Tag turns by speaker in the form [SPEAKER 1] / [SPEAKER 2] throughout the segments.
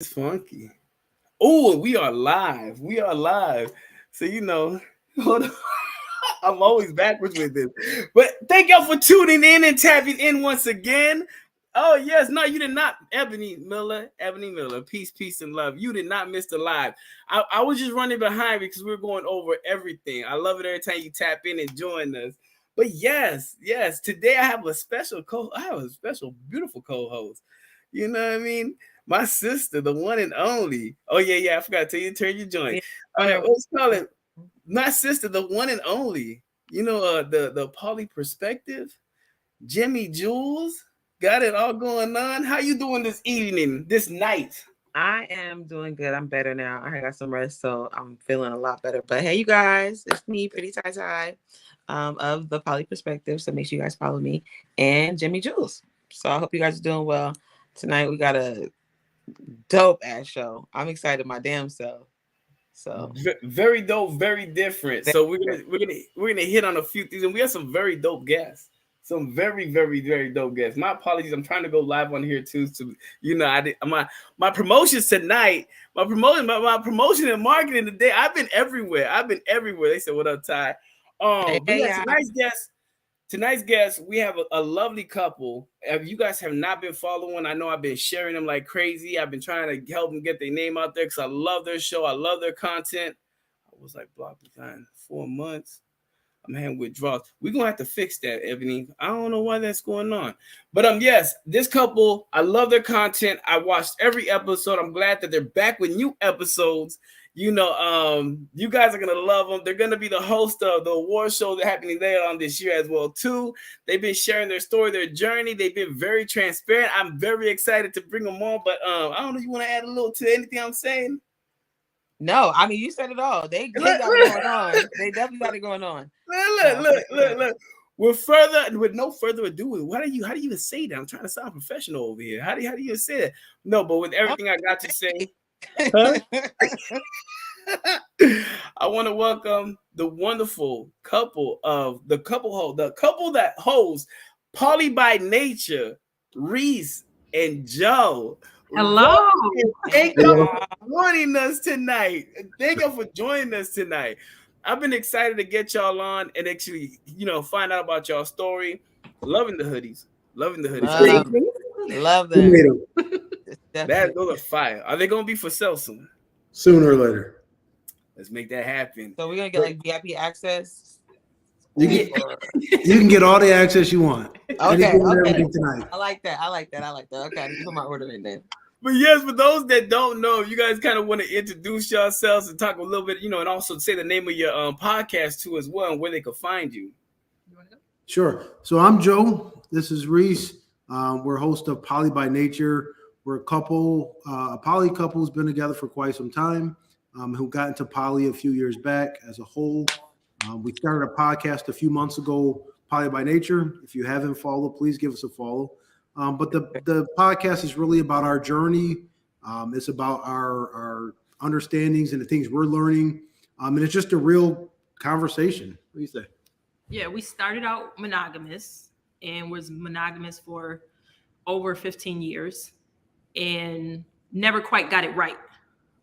[SPEAKER 1] It's funky. Oh, we are live. We are live. So hold on. I'm always backwards with this. But thank y'all for tuning in and tapping in once again. Oh, yes. No, you did not. Ebony Miller. Ebony Miller. Peace, peace, and love. You did not miss the live. I was just running behind because we were going over everything. I love it every time you tap in and join us. But yes. Today I have a special beautiful co-host. You know what I mean? My sister, the one and only. Oh, yeah. I forgot to tell you, turn your joint. Let's call it my sister, the one and only. The poly perspective. Jimmy Jules. Got it all going on. How you doing this evening, this night?
[SPEAKER 2] I am doing good. I'm better now. I got some rest, so I'm feeling a lot better. But hey, you guys, it's me, Pretty Tie of the Poly Perspective. So make sure you guys follow me and Jimmy Jules. So I hope you guys are doing well. Tonight we got a dope ass show. I'm excited my damn self. So
[SPEAKER 1] very dope, very different. So we're gonna hit on a few things, and we have some very dope guests. Some very, very, very dope guests. My apologies. I'm trying to go live on here too. So I did my promotions tonight. My promotion and marketing today. I've been everywhere. They said, "What up, Ty?" Tonight's guest, we have a lovely couple. If you guys have not been following, I know I've been sharing them like crazy. I've been trying to help them get their name out there because I love their show. I love their content. I was like blocked behind 4 months. I'm having withdrawals. We're gonna have to fix that, Ebony. I don't know why that's going on. But yes, this couple, I love their content. I watched every episode. I'm glad that they're back with new episodes. You guys are gonna love them. They're gonna be the host of the award show that's happening later on this year as well, too. They've been sharing their story, their journey. They've been very transparent. I'm very excited to bring them on. But I don't know, you want to add a little to anything I'm saying?
[SPEAKER 2] No, I mean you said it all. They got it going on. They definitely got it going on.
[SPEAKER 1] Look. With no further ado, how do you even say that? I'm trying to sound professional over here. How do you even say that? No, but with everything I got to say, I want to welcome the wonderful couple that hosts Poly by Nature, Reese and Joe.
[SPEAKER 3] Hello.
[SPEAKER 1] Thank you for joining us tonight. I've been excited to get y'all on and actually, find out about y'all story. Loving the hoodies.
[SPEAKER 2] Love them.
[SPEAKER 1] Those are fire. Are they going to be for sale soon?
[SPEAKER 4] Sooner or later.
[SPEAKER 1] Let's make that happen.
[SPEAKER 2] So we're going to get like VIP access?
[SPEAKER 4] You can get all the access you want.
[SPEAKER 2] Okay.
[SPEAKER 4] Tonight.
[SPEAKER 2] I like that. Okay, I put my order in then.
[SPEAKER 1] But yes, for those that don't know, you guys kind of want to introduce yourselves and talk a little bit, and also say the name of your podcast too as well and where they can find you.
[SPEAKER 4] Sure. So I'm Joe. This is Reese. We're host of Poly by Nature. We're a couple, a poly couple who's been together for quite some time, who got into poly a few years back as a whole. We started a podcast a few months ago, Poly by Nature. If you haven't followed, please give us a follow. But the podcast is really about our journey. It's about our understandings and the things we're learning. And it's just a real conversation. What do you say?
[SPEAKER 3] Yeah, we started out monogamous and was monogamous for over 15 years and never quite got it right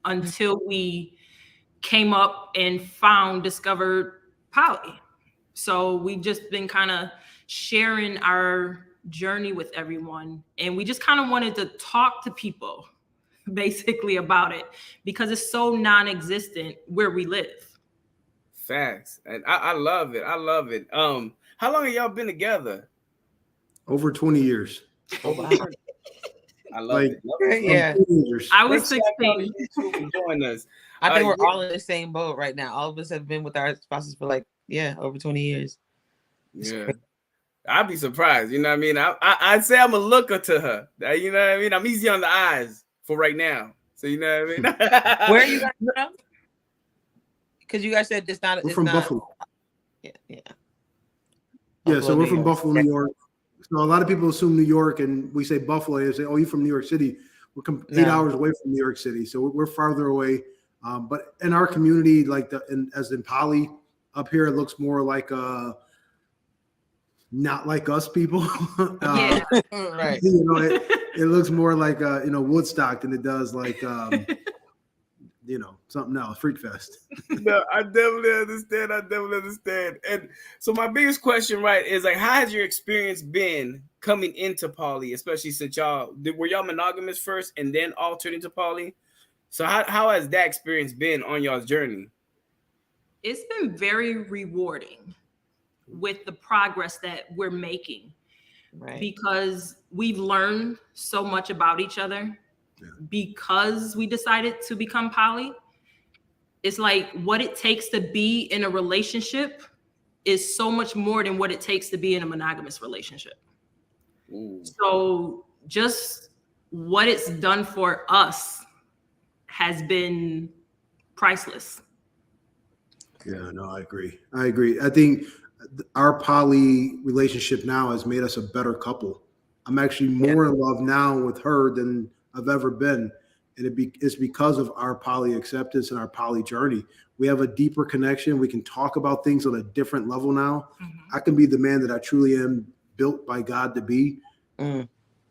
[SPEAKER 3] until we came up and discovered poly. So we've just been kind of sharing our journey with everyone, and we just kind of wanted to talk to people basically about it because it's so non-existent where we live.
[SPEAKER 1] Facts. And I love it. How long have y'all been together?
[SPEAKER 4] Over 20 years.
[SPEAKER 1] Oh, wow. I love it.
[SPEAKER 2] Yeah.
[SPEAKER 3] I was 16.
[SPEAKER 1] Join us.
[SPEAKER 2] I think we're all in the same boat right now. All of us have been with our spouses for over 20 years.
[SPEAKER 1] Yeah. I'd be surprised. You know what I mean? I'd say I'm a looker to her. You know what I mean? I'm easy on the eyes for right now. So you know what I mean?
[SPEAKER 2] Where are you guys from? Because you guys said it's not.
[SPEAKER 4] We're from Buffalo.
[SPEAKER 2] Yeah.
[SPEAKER 4] Yeah, so we're from Buffalo, New York. So a lot of people assume New York, and we say Buffalo. They say, "Oh, you're from New York City." We're 8 hours away from New York City, so we're farther away. But in our community, as in poly up here, it looks more like not like us people.
[SPEAKER 2] Right.
[SPEAKER 4] it looks more like Woodstock than it does like something else, Freak Fest.
[SPEAKER 1] No, I definitely understand. And so my biggest question, right, is like, how has your experience been coming into poly, especially since were y'all monogamous first and then all turned into poly? So how has that experience been on y'all's journey?
[SPEAKER 3] It's been very rewarding with the progress that we're making,
[SPEAKER 2] Right.
[SPEAKER 3] because we've learned so much about each other.
[SPEAKER 4] Yeah.
[SPEAKER 3] Because we decided to become poly. It's like what it takes to be in a relationship is so much more than what it takes to be in a monogamous relationship.
[SPEAKER 1] Ooh.
[SPEAKER 3] So just what it's done for us has been priceless.
[SPEAKER 4] Yeah, no, I agree. I think our poly relationship now has made us a better couple. I'm actually more in love now with her than I've ever been. And it's because of our poly acceptance and our poly journey. We have a deeper connection. We can talk about things on a different level now. I can be the man that I truly am, built by God to be,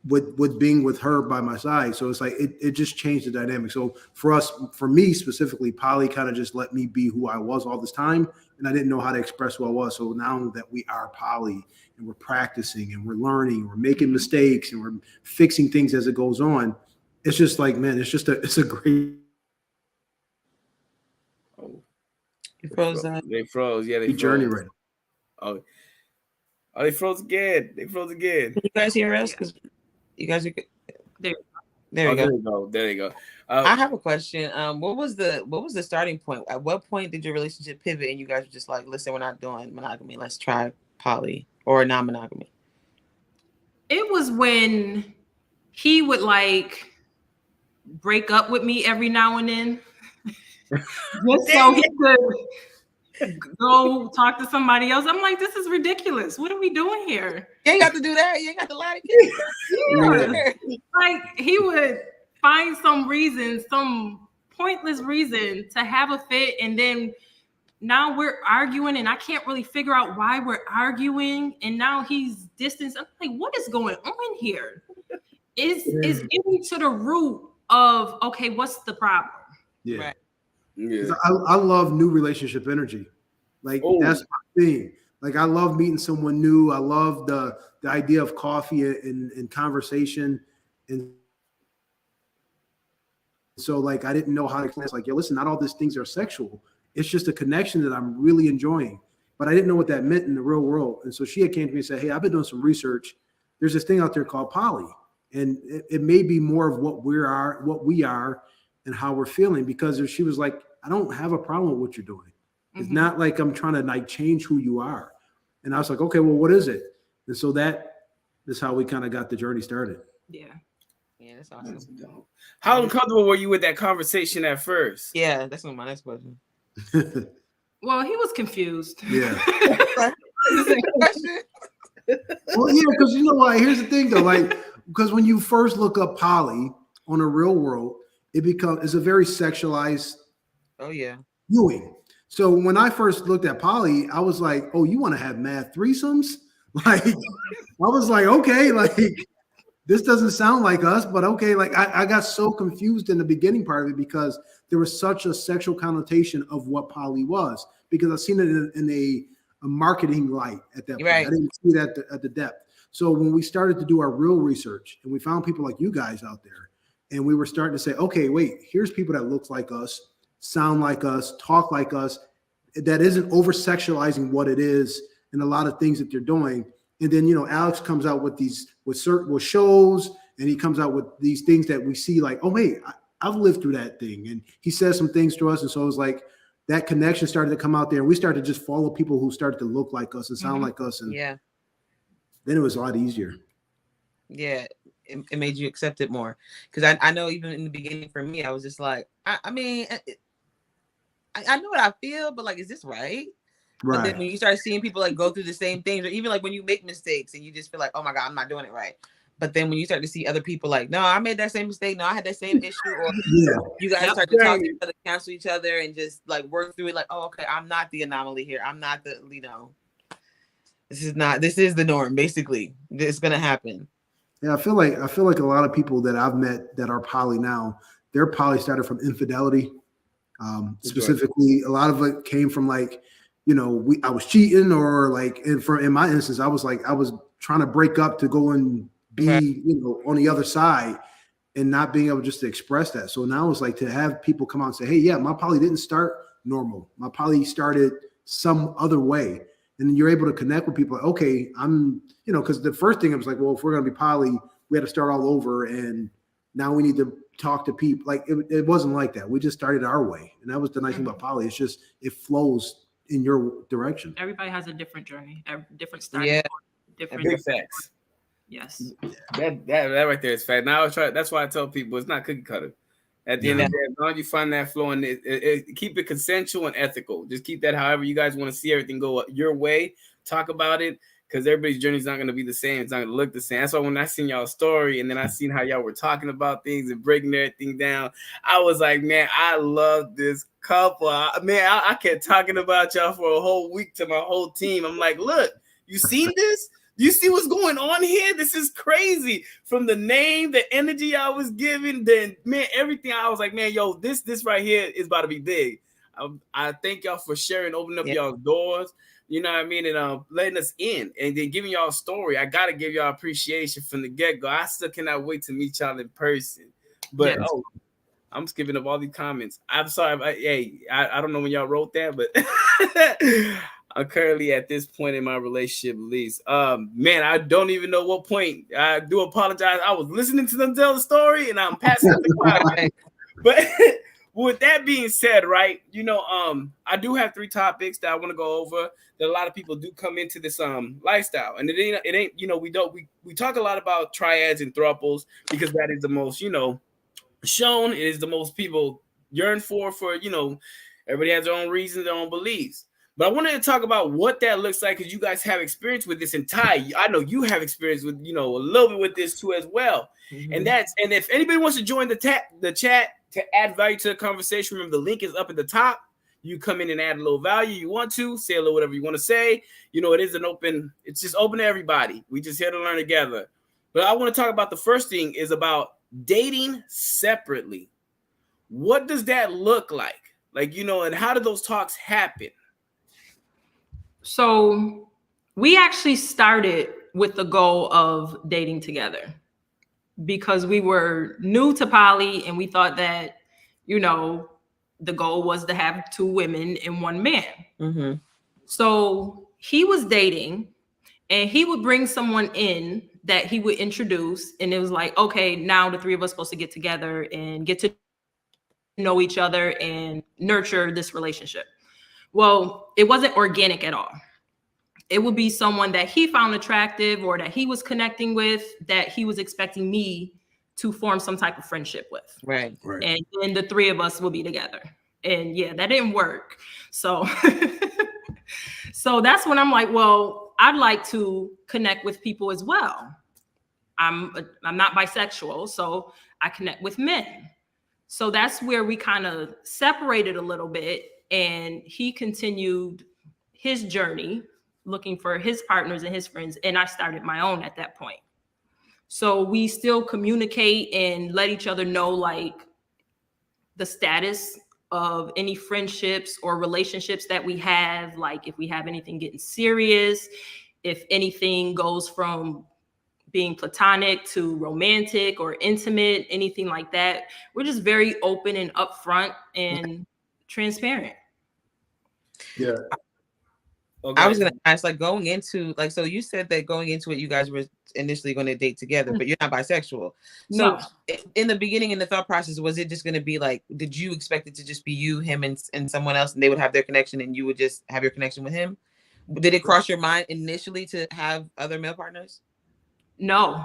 [SPEAKER 4] with being with her by my side. So it's like it just changed the dynamic. So for me specifically, poly kind of just let me be who I was all this time, and I didn't know how to express who I was. So now that we are poly and we're practicing and we're learning, we're making mistakes and we're fixing things as it goes on, it's just like, man, it's a great.
[SPEAKER 1] Oh,
[SPEAKER 2] You froze that.
[SPEAKER 1] They froze. Yeah, they froze.
[SPEAKER 4] Journey right now.
[SPEAKER 1] Oh, they froze again. Can
[SPEAKER 2] you guys hear us? Because you guys are good. There you go.
[SPEAKER 1] There you go.
[SPEAKER 2] I have a question. What was the starting point? At what point did your relationship pivot and you guys were just like, listen, we're not doing monogamy. Let's try poly or non-monogamy?
[SPEAKER 3] It was when he would like break up with me every now and then, just so he could go talk to somebody else. I'm like, this is ridiculous. What are we doing here?
[SPEAKER 2] You ain't got to do that. You ain't got to lie to kids.
[SPEAKER 3] Yeah. Like he would find some pointless reason to have a fit, and then now we're arguing, and I can't really figure out why we're arguing. And now he's distanced. I'm like, what is going on here? Is getting to the root of, okay, what's the problem?
[SPEAKER 4] Yeah.
[SPEAKER 2] Right.
[SPEAKER 1] Yeah.
[SPEAKER 4] I love new relationship energy. Like that's my thing. Like I love meeting someone new. I love the idea of coffee and conversation. And so like I didn't know how to explain. It's like, yo, listen, not all these things are sexual. It's just a connection that I'm really enjoying. But I didn't know what that meant in the real world. And so she had came to me and said, hey, I've been doing some research. There's this thing out there called poly. And it may be more of what we are and how we're feeling, because she was like, I don't have a problem with what you're doing. It's not like I'm trying to like change who you are. And I was like, okay, well, what is it? And so that is how we kind of got the journey started.
[SPEAKER 3] Yeah.
[SPEAKER 2] Yeah, that's awesome.
[SPEAKER 1] How uncomfortable were you with that conversation at first?
[SPEAKER 2] Yeah, that's my next question.
[SPEAKER 3] Well, he was confused.
[SPEAKER 4] Yeah.
[SPEAKER 2] Well,
[SPEAKER 4] yeah, because you know what? Here's the thing though, like, because when you first look up poly on a real world, it's a very sexualized viewing. So when I first looked at poly, I was like, oh, you want to have mad threesomes? Like, I was like, okay, like this doesn't sound like us, but okay. Like I got so confused in the beginning part of it because there was such a sexual connotation of what poly was, because I've seen it in a marketing light at that point.
[SPEAKER 2] Right.
[SPEAKER 4] I didn't see that at the depth. So when we started to do our real research and we found people like you guys out there, and we were starting to say, okay, wait, here's people that look like us, sound like us, talk like us, that isn't over sexualizing what it is and a lot of things that they're doing. And then, you know, Alex comes out with with shows, and he comes out with these things that we see like, oh, wait, I've lived through that thing. And he says some things to us. And so it was like that connection started to come out there. And we started to just follow people who started to look like us and sound like us. And then it was a lot easier.
[SPEAKER 2] Yeah. It made you accept it more. Because I know even in the beginning for me, I was just like, I mean, I know what I feel, but like, is this right? Right. But then when you start seeing people like go through the same things, or even like when you make mistakes and you just feel like, oh my God, I'm not doing it right. But then when you start to see other people like, no, I made that same mistake. No, I had that same issue. Or you guys start to talk to each other, cancel each other, and just like work through it. Like, oh, okay, I'm not the anomaly here. I'm not the, this is the norm. Basically, it's going to happen.
[SPEAKER 4] Yeah, I feel like a lot of people that I've met that are poly now, their poly started from infidelity. Specifically, a lot of it came from like, I was cheating, or like, in my instance, I was trying to break up to go and be,
[SPEAKER 2] Right.
[SPEAKER 4] on the other side, and not being able just to express that. So now it's like to have people come out and say, hey, yeah, my poly didn't start normal. My poly started some other way. And then you're able to connect with people. Like, okay, because the first thing I was like, well, if we're going to be poly, we had to start all over. And now we need to talk to people. Like it wasn't like that. We just started our way. And that was the nice thing about poly. It's just, it flows in your direction.
[SPEAKER 3] Everybody has a different journey, a different start.
[SPEAKER 2] Yeah.
[SPEAKER 3] Different.
[SPEAKER 1] Big facts.
[SPEAKER 3] Yes.
[SPEAKER 1] That right there is fact. Now that's why I tell people it's not cookie cutter. At the end of the day, as long as you find that flow, and keep it consensual and ethical. Just keep that however you guys want to see everything go your way. Talk about it, because everybody's journey is not going to be the same. It's not going to look the same. That's why when I seen y'all's story, and then I seen how y'all were talking about things and breaking everything down, I was like, man, I love this couple. I kept talking about y'all for a whole week to my whole team. I'm like, look, you seen this? You see what's going on here? This is crazy. From the name, the energy I was giving, then man, everything. I was like, man, yo, this right here is about to be big. I thank y'all for sharing, opening up y'all's doors. You know what I mean, and letting us in, and then giving y'all a story. I gotta give y'all appreciation from the get go. I still cannot wait to meet y'all in person. But I'm skipping up all these comments. I'm sorry. I don't know when y'all wrote that, but I'm currently at this point in my relationship, at least. Man, I don't even know what point. I do apologize. I was listening to them tell the story, and I'm passing the cloud. But with that being said, right, I do have 3 topics that I want to go over. That a lot of people do come into this lifestyle, and it ain't we talk a lot about triads and thruples because that is the most shown. It is the most people yearn for everybody has their own reasons, their own beliefs. But I wanted to talk about what that looks like, because you guys have experience with this entire. I know you have experience with a little bit with this too as well. Mm-hmm. And if anybody wants to join the chat to add value to the conversation, remember the link is up at the top. You come in and add a little value. You want to say a little whatever you want to say. It's just open to everybody. We just here to learn together. But I want to talk about the first thing is about dating separately. What does that look like? And how do those talks happen?
[SPEAKER 3] So we actually started with the goal of dating together because we were new to poly, and we thought that, the goal was to have 2 women and 1 man. Mm-hmm. So he was dating, and he would bring someone in that he would introduce, and it was like, okay, now the 3 of us supposed to get together and get to know each other and nurture this relationship. Well, it wasn't organic at all. It would be someone that he found attractive or that he was connecting with, that he was expecting me to form some type of friendship with.
[SPEAKER 2] Right.
[SPEAKER 3] And then the 3 of us will be together. And that didn't work. So, so that's when I'm like, well, I'd like to connect with people as well. I'm not bisexual, so I connect with men. So that's where we kind of separated a little bit, and he continued his journey looking for his partners and his friends, and I started my own at that point. So we still communicate and let each other know like the status of any friendships or relationships that we have, like if we have anything getting serious, if anything goes from being platonic to romantic or intimate, anything like that. We're just very open and upfront and transparent.
[SPEAKER 4] Yeah.
[SPEAKER 2] Okay. I was going to ask, going into, so you said that going into it, you guys were initially going to date together, but you're not bisexual. So in the beginning, in the thought process, was it just going to be did you expect it to just be you, him, and someone else, and they would have their connection and you would just have your connection with him? Did it cross your mind initially to have other male partners?
[SPEAKER 3] No,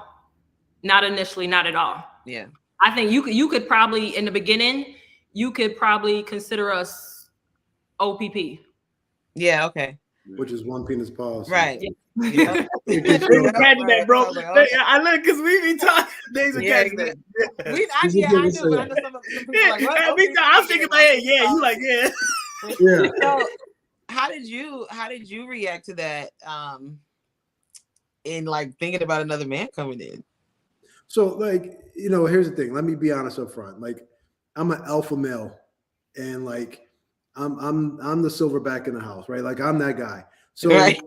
[SPEAKER 3] not initially, not at all.
[SPEAKER 2] Yeah.
[SPEAKER 3] I think you could probably, in the beginning, you could probably consider us OPP.
[SPEAKER 2] Yeah, okay.
[SPEAKER 4] Which is 1 penis pause.
[SPEAKER 2] Right.
[SPEAKER 1] Yeah. Imagine that, bro. I look, because we be talking. Days are catching that.
[SPEAKER 2] I do. But I know some people are like, what?
[SPEAKER 1] I'm thinking about it. Yeah, you like, yeah.
[SPEAKER 4] Yeah.
[SPEAKER 2] So how did you react to that? In thinking about another man coming in?
[SPEAKER 4] So, like, here's the thing. Let me be honest up front. Like, I'm an alpha male, and like, I'm the silverback in the house, right? Like, I'm that guy. So,
[SPEAKER 2] Right.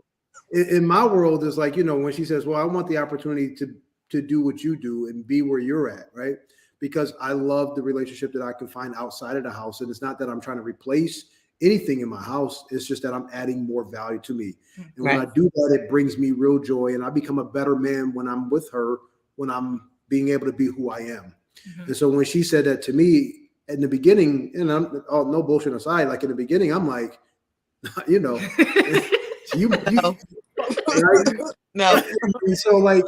[SPEAKER 4] in my world, is like, when she says, "Well, I want the opportunity to do what you do and be where you're at," right? Because I love the relationship that I can find outside of the house, and it's not that I'm trying to replace anything in my house. It's just that I'm adding more value to me, and when I do that, it brings me real joy, and I become a better man when I'm with her, when I'm being able to be who I am. Mm-hmm. And so when she said that to me in the beginning, and I'm no bullshit aside, like in the beginning, I'm like, you
[SPEAKER 2] no.
[SPEAKER 4] Right?
[SPEAKER 2] No.
[SPEAKER 4] And so like,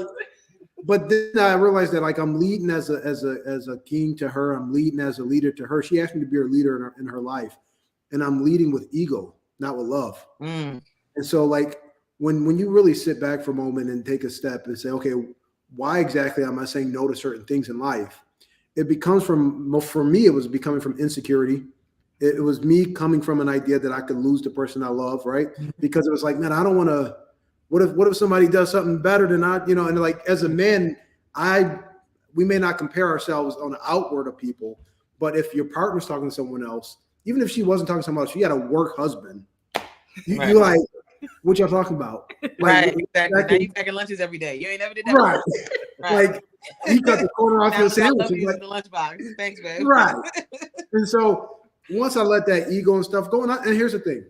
[SPEAKER 4] but then I realized that like I'm leading as a king to her. I'm leading as a leader to her. She asked me to be her leader in her life, and I'm leading with ego, not with love. And so like when you really sit back for a moment and take a step and say, okay, why exactly am I saying no to certain things in life? It becomes for me, it was becoming from insecurity. It was me coming from an idea that I could lose the person I love, right? Because it was like, man, I don't want to. What if somebody does something better than I, and like as a man, we may not compare ourselves on the outward of people, but if your partner's talking to someone else, even if she wasn't talking to someone else, she had a work husband. You're like, what y'all talking about? Like,
[SPEAKER 2] right, exactly. Now you packing lunches every day. You ain't never did that.
[SPEAKER 4] Right. Like you cut the corner off your sandwich.
[SPEAKER 2] Like, the lunchbox. Thanks, babe.
[SPEAKER 4] Right. And so once I let that ego and stuff go, and here's the thing.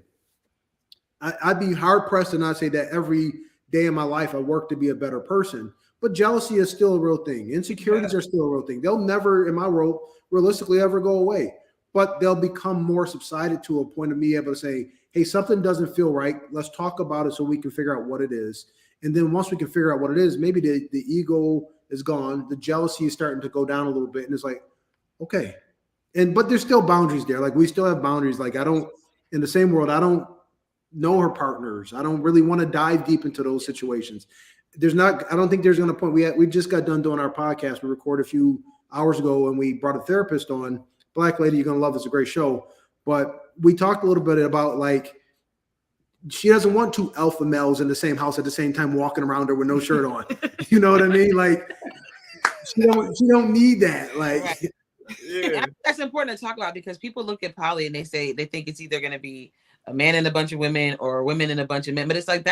[SPEAKER 4] I'd be hard pressed to not say that every day in my life I work to be a better person, but jealousy is still a real thing. Insecurities are still a real thing. They'll never, in my world, realistically ever go away, but they'll become more subsided to a point of me able to say, hey, something doesn't feel right. Let's talk about it so we can figure out what it is. And then once we can figure out what it is, maybe the ego is gone. The jealousy is starting to go down a little bit. And it's like, okay. But there's still boundaries there. Like we still have boundaries. Like in the same world, I don't know her partners. I don't really want to dive deep into those situations. I don't think there's going to point. We just got done doing our podcast. We recorded a few hours ago and we brought a therapist on. Black Lady, You're Gonna Love. It's a great show. But we talked a little bit about like, she doesn't want two alpha males in the same house at the same time walking around her with no shirt on. You know what I mean? Like she don't need that. Like,
[SPEAKER 2] right. Yeah. That's important to talk about because people look at poly and they think it's either going to be a man and a bunch of women or women and a bunch of men, but it's like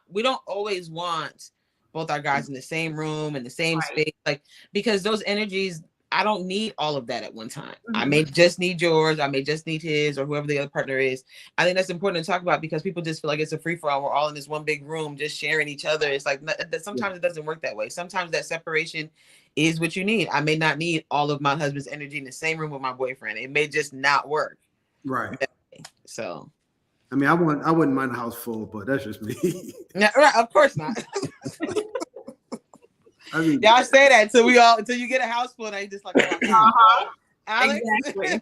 [SPEAKER 2] we don't always want both our guys in the same room in the same space, like because those energies. I don't need all of that at one time. Mm-hmm. I may just need yours. I may just need his or whoever the other partner is. I think that's important to talk about because people just feel like it's a free for all. We're all in this one big room, just sharing each other. It's like sometimes it doesn't work that way. Sometimes that separation is what you need. I may not need all of my husband's energy in the same room with my boyfriend. It may just not work.
[SPEAKER 4] Right.
[SPEAKER 2] So,
[SPEAKER 4] I mean, I wouldn't mind a house full, but that's just me.
[SPEAKER 2] Yeah, right. Of course not.
[SPEAKER 4] I mean,
[SPEAKER 2] y'all say that until you get a house full and I just like, Alex?
[SPEAKER 3] Exactly.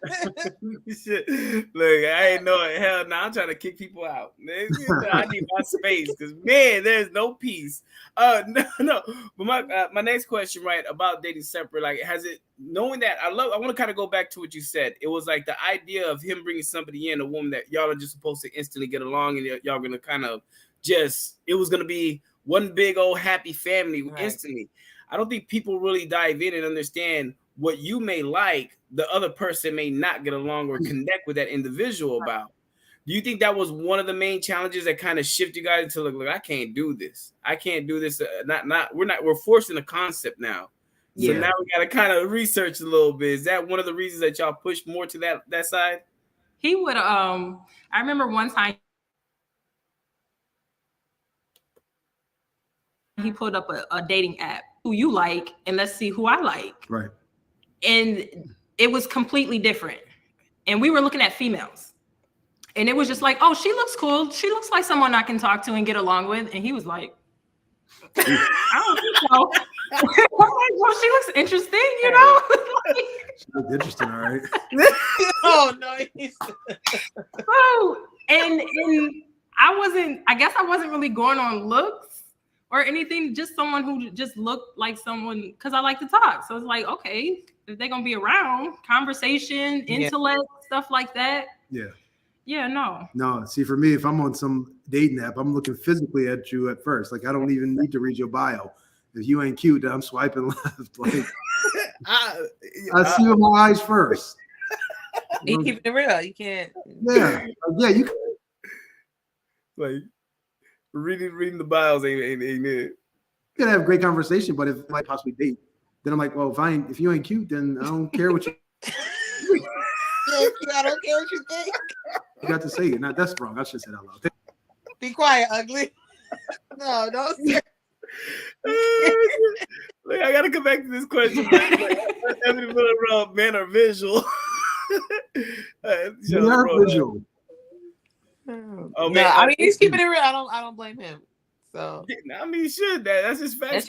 [SPEAKER 1] Look, I ain't know it. Hell no, I'm trying to kick people out. I need my space because man, there's no peace. No. But my next question, right, about dating separate, like, has it knowing that I want to kind of go back to what you said. It was like the idea of him bringing somebody in, a woman that y'all are just supposed to instantly get along, and y'all gonna kind of it was gonna be one big old happy family instantly. I don't think people really dive in and understand what you may like, the other person may not get along or connect with that individual about. Do you think that was one of the main challenges that kind of shift you guys into look, I can't do this. I can't do this. We're forcing a concept now. So now we got to kind of research a little bit. Is that one of the reasons that y'all push more to that side?
[SPEAKER 3] He would, I remember one time he pulled up a dating app, who you like, and let's see who I like.
[SPEAKER 4] Right.
[SPEAKER 3] And it was completely different. And we were looking at females. And it was just like, oh, she looks cool. She looks like someone I can talk to and get along with. And he was like, I don't think so. I'm like, well, she looks interesting, you know?
[SPEAKER 4] She looks interesting, all right.
[SPEAKER 2] Oh, nice.
[SPEAKER 3] Oh, and I guess I wasn't really going on looks or anything, just someone who just looked like someone, because I like to talk. So it's like, okay, if they're going to be around, conversation, intellect, stuff like that.
[SPEAKER 4] Yeah.
[SPEAKER 3] Yeah, no.
[SPEAKER 4] No, see, for me, if I'm on some dating app, I'm looking physically at you at first. Like, I don't even need to read your bio. if you ain't cute, then I'm swiping left. Like
[SPEAKER 1] I
[SPEAKER 4] see with my eyes first.
[SPEAKER 2] You keep it real. You can't.
[SPEAKER 4] Yeah, you
[SPEAKER 1] like reading the bios ain't it.
[SPEAKER 4] can have a great conversation, but if I might possibly date, then I'm like, well, if you ain't cute, then I don't care what you.
[SPEAKER 2] I don't care what you think.
[SPEAKER 4] You got to say it. Now that's wrong. I should say that out loud.
[SPEAKER 2] Be quiet, ugly. No, don't say.
[SPEAKER 1] Like, I gotta come back to this question. Men are visual.
[SPEAKER 4] You are visual.
[SPEAKER 1] Oh,
[SPEAKER 2] no, I mean he's keeping it real. I don't blame him. So
[SPEAKER 1] I mean, should that's just facts.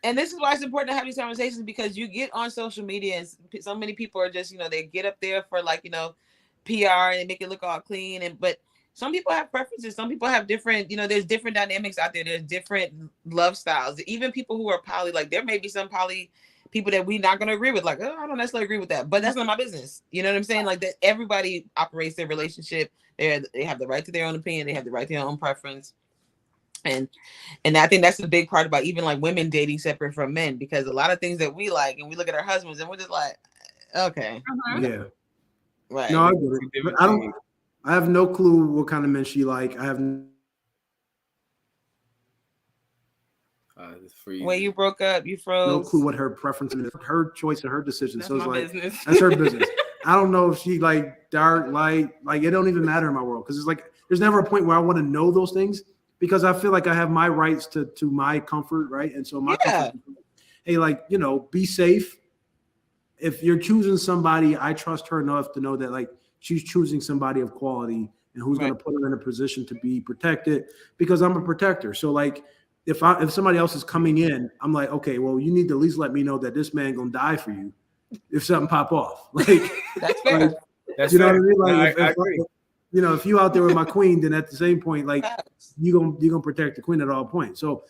[SPEAKER 2] And this is why it's important to have these conversations, because you get on social media and so many people are just, they get up there for like, PR and they make it look all clean. But some people have preferences. Some people have different, there's different dynamics out there. There's different love styles. Even people who are poly, like there may be some poly people that we're not going to agree with. Like, I don't necessarily agree with that, but that's not my business. You know what I'm saying? Like that everybody operates their relationship. They have the right to their own opinion. They have the right to their own preference. And I think that's the big part about even like women dating separate from men, because a lot of things that we like and we look at our husbands and we're just like, okay.
[SPEAKER 4] Yeah.
[SPEAKER 2] Right.
[SPEAKER 4] No, I get it. I have no clue what kind of men she like. I have
[SPEAKER 2] when you broke up, you froze.
[SPEAKER 4] No clue what her preference is. Her choice and her decision.
[SPEAKER 3] That's
[SPEAKER 4] so it's
[SPEAKER 3] my
[SPEAKER 4] like
[SPEAKER 3] business.
[SPEAKER 4] That's her business. I don't know if she like dark, light, like it don't even matter in my world, because it's like there's never a point where I want to know those things, because I feel like I have my rights to my comfort, right? And so my comfort, hey, like, be safe. If you're choosing somebody, I trust her enough to know that like she's choosing somebody of quality and who's going to put her in a position to be protected, because I'm a protector. So like if somebody else is coming in, I'm like, okay, well, you need to at least let me know that this man gonna die for you if something pop off. Like
[SPEAKER 2] that's fair.
[SPEAKER 4] Like,
[SPEAKER 1] that's
[SPEAKER 4] you know
[SPEAKER 1] fair.
[SPEAKER 4] what I mean? Like
[SPEAKER 1] I agree.
[SPEAKER 4] If you out there with my queen, then at the same point, like you're gonna protect the queen at all points. So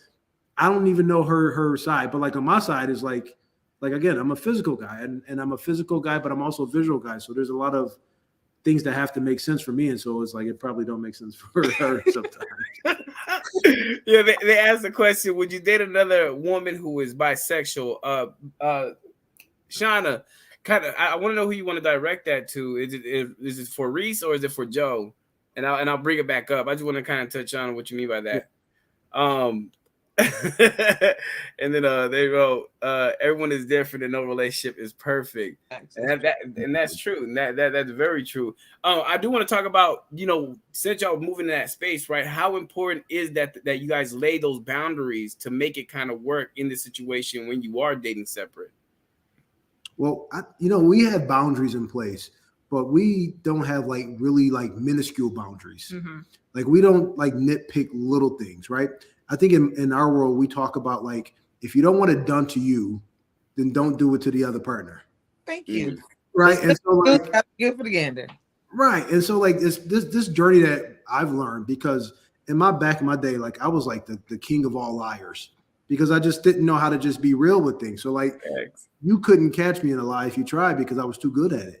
[SPEAKER 4] I don't even know her side, but like on my side is like again, I'm a physical guy and I'm a physical guy, but I'm also a visual guy. So there's a lot of things that have to make sense for me, and so it's like it probably don't make sense for her sometimes.
[SPEAKER 1] Yeah, they asked the question: would you date another woman who is bisexual? Shauna, I want to know who you want to direct that to. Is it for Reese or is it for Joe? And I'll bring it back up. I just want to kind of touch on what you mean by that. And then they wrote, everyone is different and no relationship is perfect. And that's true. And that's very true. I do want to talk about, since y'all moving in that space, right? How important is that you guys lay those boundaries to make it kind of work in this situation when you are dating separate?
[SPEAKER 4] Well, we have boundaries in place, but we don't have like really like minuscule boundaries. Mm-hmm. Like we don't like nitpick little things, right? I think in our world, we talk about like, if you don't want it done to you, then don't do it to the other partner.
[SPEAKER 2] Thank you.
[SPEAKER 4] Right. And so like,
[SPEAKER 2] good for the gander.
[SPEAKER 4] Right. And so like this journey that I've learned, because in my day, like I was like the king of all liars, because I just didn't know how to just be real with things. So like you couldn't catch me in a lie if you tried, because I was too good at it.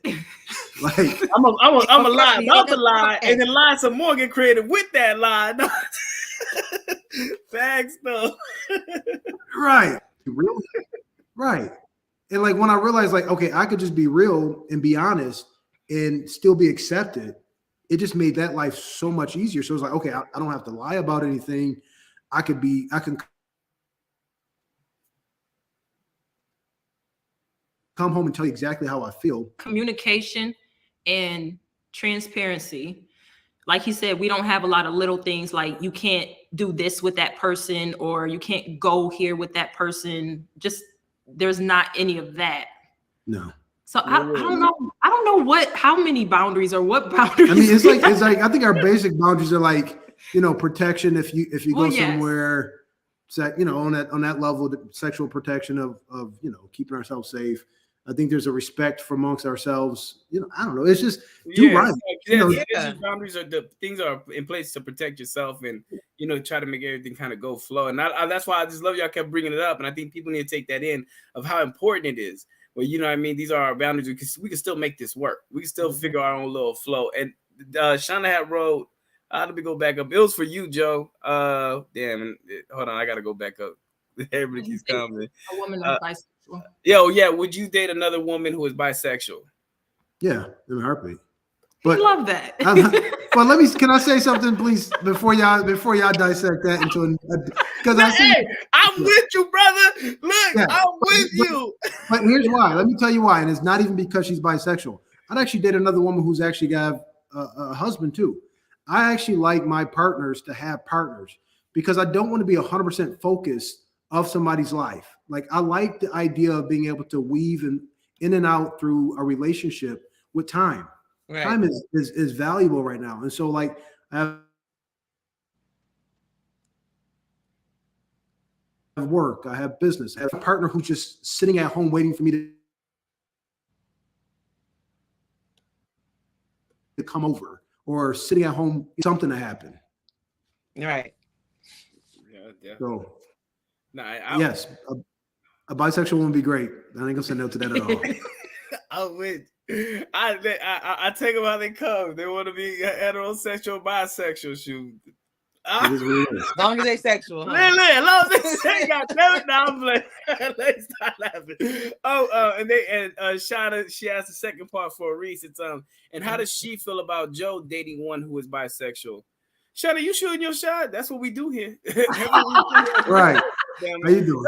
[SPEAKER 4] Like
[SPEAKER 1] I'm a lie about the lie, and then lie some more get created with that lie. Facts though.
[SPEAKER 4] Right. Really? Right. And like when I realized like, okay, I could just be real and be honest and still be accepted, it just made that life so much easier. So it's like, okay, I don't have to lie about anything. I can come home and tell you exactly how I feel.
[SPEAKER 3] Communication and transparency. Like he said, we don't have a lot of little things like you can't do this with that person or you can't go here with that person. Just there's not any of that.
[SPEAKER 4] No.
[SPEAKER 3] So I don't know. I don't know how many boundaries or what boundaries.
[SPEAKER 4] I mean, it's like I think our basic boundaries are like, protection if you go somewhere, on that level, the sexual protection of keeping ourselves safe. I think there's a respect for amongst ourselves. I don't know. It's just right.
[SPEAKER 1] Boundaries are the things are in place to protect yourself and try to make everything kind of go flow. And that's why I just love y'all kept bringing it up. And I think people need to take that in of how important it is. Well, these are our boundaries. We can still make this work. We can still figure our own little flow. And Shauna had wrote. Let me go back up. It was for you, Joe. Damn. Hold on. I got to go back up. Everybody keeps commenting.
[SPEAKER 3] A woman that's bisexual.
[SPEAKER 1] Yeah. Would you date another woman who is bisexual?
[SPEAKER 4] Yeah, in a heartbeat.
[SPEAKER 3] But I love that.
[SPEAKER 4] But can I say something, please, before y'all dissect that into because
[SPEAKER 1] I'm with you, brother. Look, I'm with you.
[SPEAKER 4] But here's why. Let me tell you why, and it's not even because she's bisexual. I'd actually date another woman who's actually got a husband too. I actually like my partners to have partners because I don't want to be 100% focused of somebody's life. Like I like the idea of being able to weave in and out through a relationship with time. Right. Time is valuable right now. And so like I have work, I have business, I have a partner who's just sitting at home waiting for me to come over or sitting at home, something to happen.
[SPEAKER 2] Right.
[SPEAKER 1] Yeah.
[SPEAKER 4] So yes, a bisexual woman would be great. I ain't gonna say no to that at all.
[SPEAKER 1] I'm with I take them how they come. They want to be heterosexual, bisexual. Shoot.
[SPEAKER 2] As long as they sexual, huh?
[SPEAKER 1] As long as they say, goddamn it, now I'm like, let's start laughing. And Shana, she asked the second part for Reese. It's and how does she feel about Joe dating one who is bisexual? Shana, you shooting your shot? That's what we do here.
[SPEAKER 4] Right. How you doing?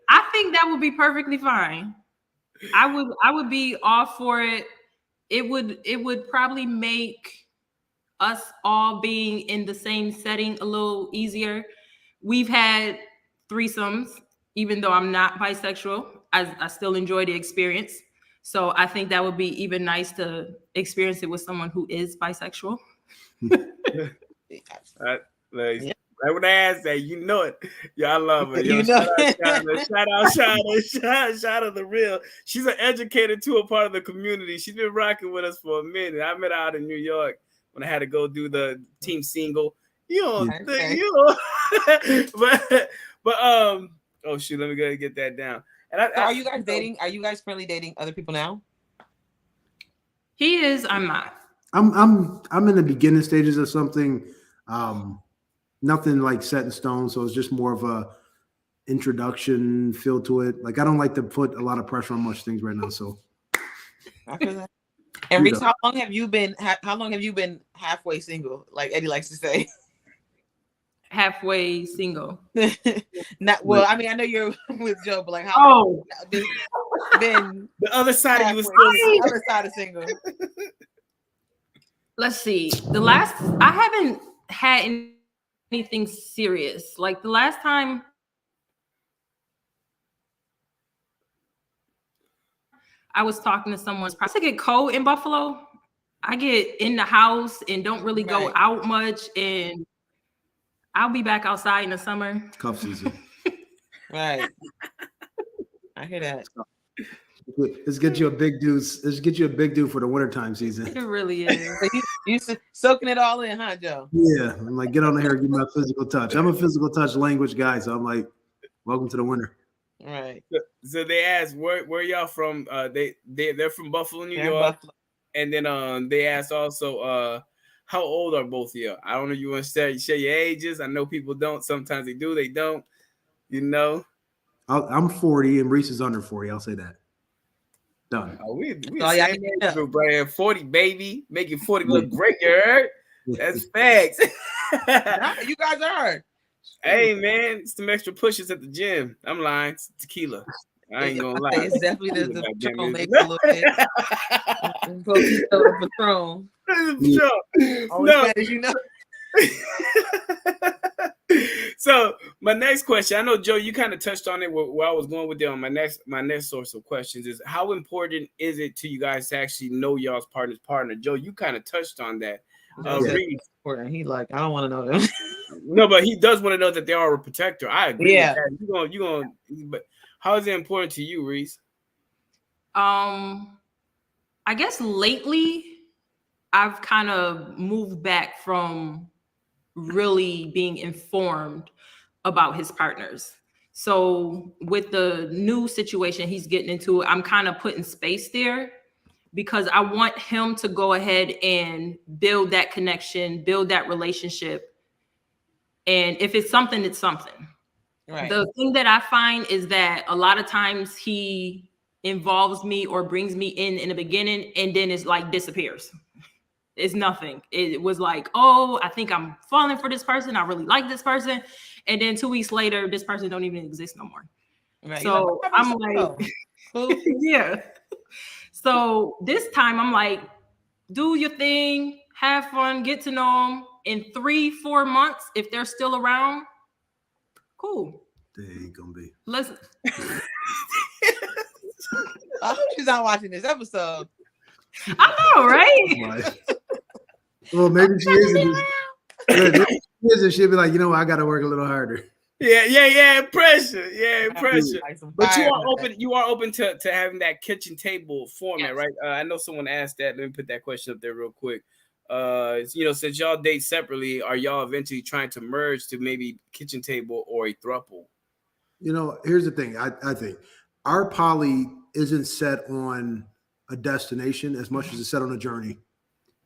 [SPEAKER 3] I think that would be perfectly fine. I would be all for it. It would probably make us all being in the same setting a little easier. We've had threesomes, even though I'm not bisexual. I still enjoy the experience. So I think that would be even nice to experience it with someone who is bisexual.
[SPEAKER 1] Right when I asked that, you know it. Yeah, I love her. Yo, shout out the real. She's an educator too, a part of the community. She's been rocking with us for a minute. I met her out in New York when I had to go do the team single. But oh shoot, let me go ahead and get that down. And
[SPEAKER 2] are you guys dating? Are you guys currently dating other people now?
[SPEAKER 3] He is. I'm not.
[SPEAKER 4] I'm in the beginning stages of something. Nothing like set in stone, so it's just more of a introduction feel to it. Like I don't like to put a lot of pressure on much things right now. So
[SPEAKER 2] I feel that. And Reese, how long have you been halfway single? Like Eddie likes to say.
[SPEAKER 3] Halfway single.
[SPEAKER 2] Not well. I mean, I know you're with Joe, but like how? Been
[SPEAKER 1] the other side of you was still
[SPEAKER 2] the other side of single.
[SPEAKER 3] Let's see. I haven't had anything serious. Like the last time I was talking to someone, I get cold in Buffalo. I get in the house and don't really go out much, and I'll be back outside in the summer.
[SPEAKER 4] Cuff season.
[SPEAKER 2] Right. I hear that.
[SPEAKER 4] Let's get you a big dude. Let's get you a big dude for the wintertime season.
[SPEAKER 3] It really is.
[SPEAKER 2] So you soaking it all in, huh, Joe?
[SPEAKER 4] Yeah. I'm like, get on the hair, give me a physical touch. I'm a physical touch language guy, so I'm like, welcome to the winter.
[SPEAKER 2] Right.
[SPEAKER 1] So they asked where y'all from? They're from Buffalo, New York. Buffalo. And then they asked also how old are both of you? I don't know if you want to share your ages. I know people don't. Sometimes they do, they don't. You know.
[SPEAKER 4] I'm 40 and Reese is under 40. I'll say that. Done.
[SPEAKER 1] Oh, we same age group, Brian. 40, baby. Making 40 look great, you heard? That's facts.
[SPEAKER 2] You guys are.
[SPEAKER 1] Hey, man, it's some extra pushes at the gym. I'm lying. It's tequila. I ain't gonna lie.
[SPEAKER 2] It's definitely the Patron makes a little bit. Go Patron.
[SPEAKER 1] No. You know. So my next question, I know Joe, you kind of touched on it where I was going with it. On my next source of questions is how important is it to you guys to actually know y'all's partner? Joe, you kind of touched on that.
[SPEAKER 2] Reese, he like, I don't want to know them.
[SPEAKER 1] No, but he does want to know that they are a protector. I agree.
[SPEAKER 2] Yeah.
[SPEAKER 1] With that. You going, but how is it important to you, Reese?
[SPEAKER 3] I guess lately I've kind of moved back from really being informed about his partners. So with the new situation he's getting into, I'm kind of putting space there because I want him to go ahead and build that connection, build that relationship. And if it's something, it's something.
[SPEAKER 2] Right.
[SPEAKER 3] The thing that I find is that a lot of times he involves me or brings me in the beginning, and then it's like disappears. It's nothing. It was like, oh, I think I'm falling for this person. I really like this person. And then 2 weeks later, this person don't even exist no more.
[SPEAKER 2] Right.
[SPEAKER 3] So
[SPEAKER 2] Like,
[SPEAKER 3] I'm like,
[SPEAKER 2] cool.
[SPEAKER 3] yeah. So this time I'm like, do your thing, have fun, get to know them. In 3-4 months, if they're still around, cool.
[SPEAKER 4] They ain't gonna be.
[SPEAKER 3] Let's.
[SPEAKER 2] I hope she's not watching this episode.
[SPEAKER 3] I know, right?
[SPEAKER 4] Well, maybe she is. And she'll be like, you know what, I got to work a little harder.
[SPEAKER 1] Yeah. Pressure. Yeah, pressure.
[SPEAKER 2] Like some
[SPEAKER 1] But you
[SPEAKER 2] fire
[SPEAKER 1] are
[SPEAKER 2] with
[SPEAKER 1] open.
[SPEAKER 2] that.
[SPEAKER 1] You are open to having that kitchen table format,
[SPEAKER 3] Yes.
[SPEAKER 1] right? I know someone asked that. Let me put that question up there real quick. Since y'all date separately, are y'all eventually trying to merge to maybe kitchen table or a throuple?
[SPEAKER 4] You know, here's the thing. I think our poly isn't set on a destination as much as it's set on a journey.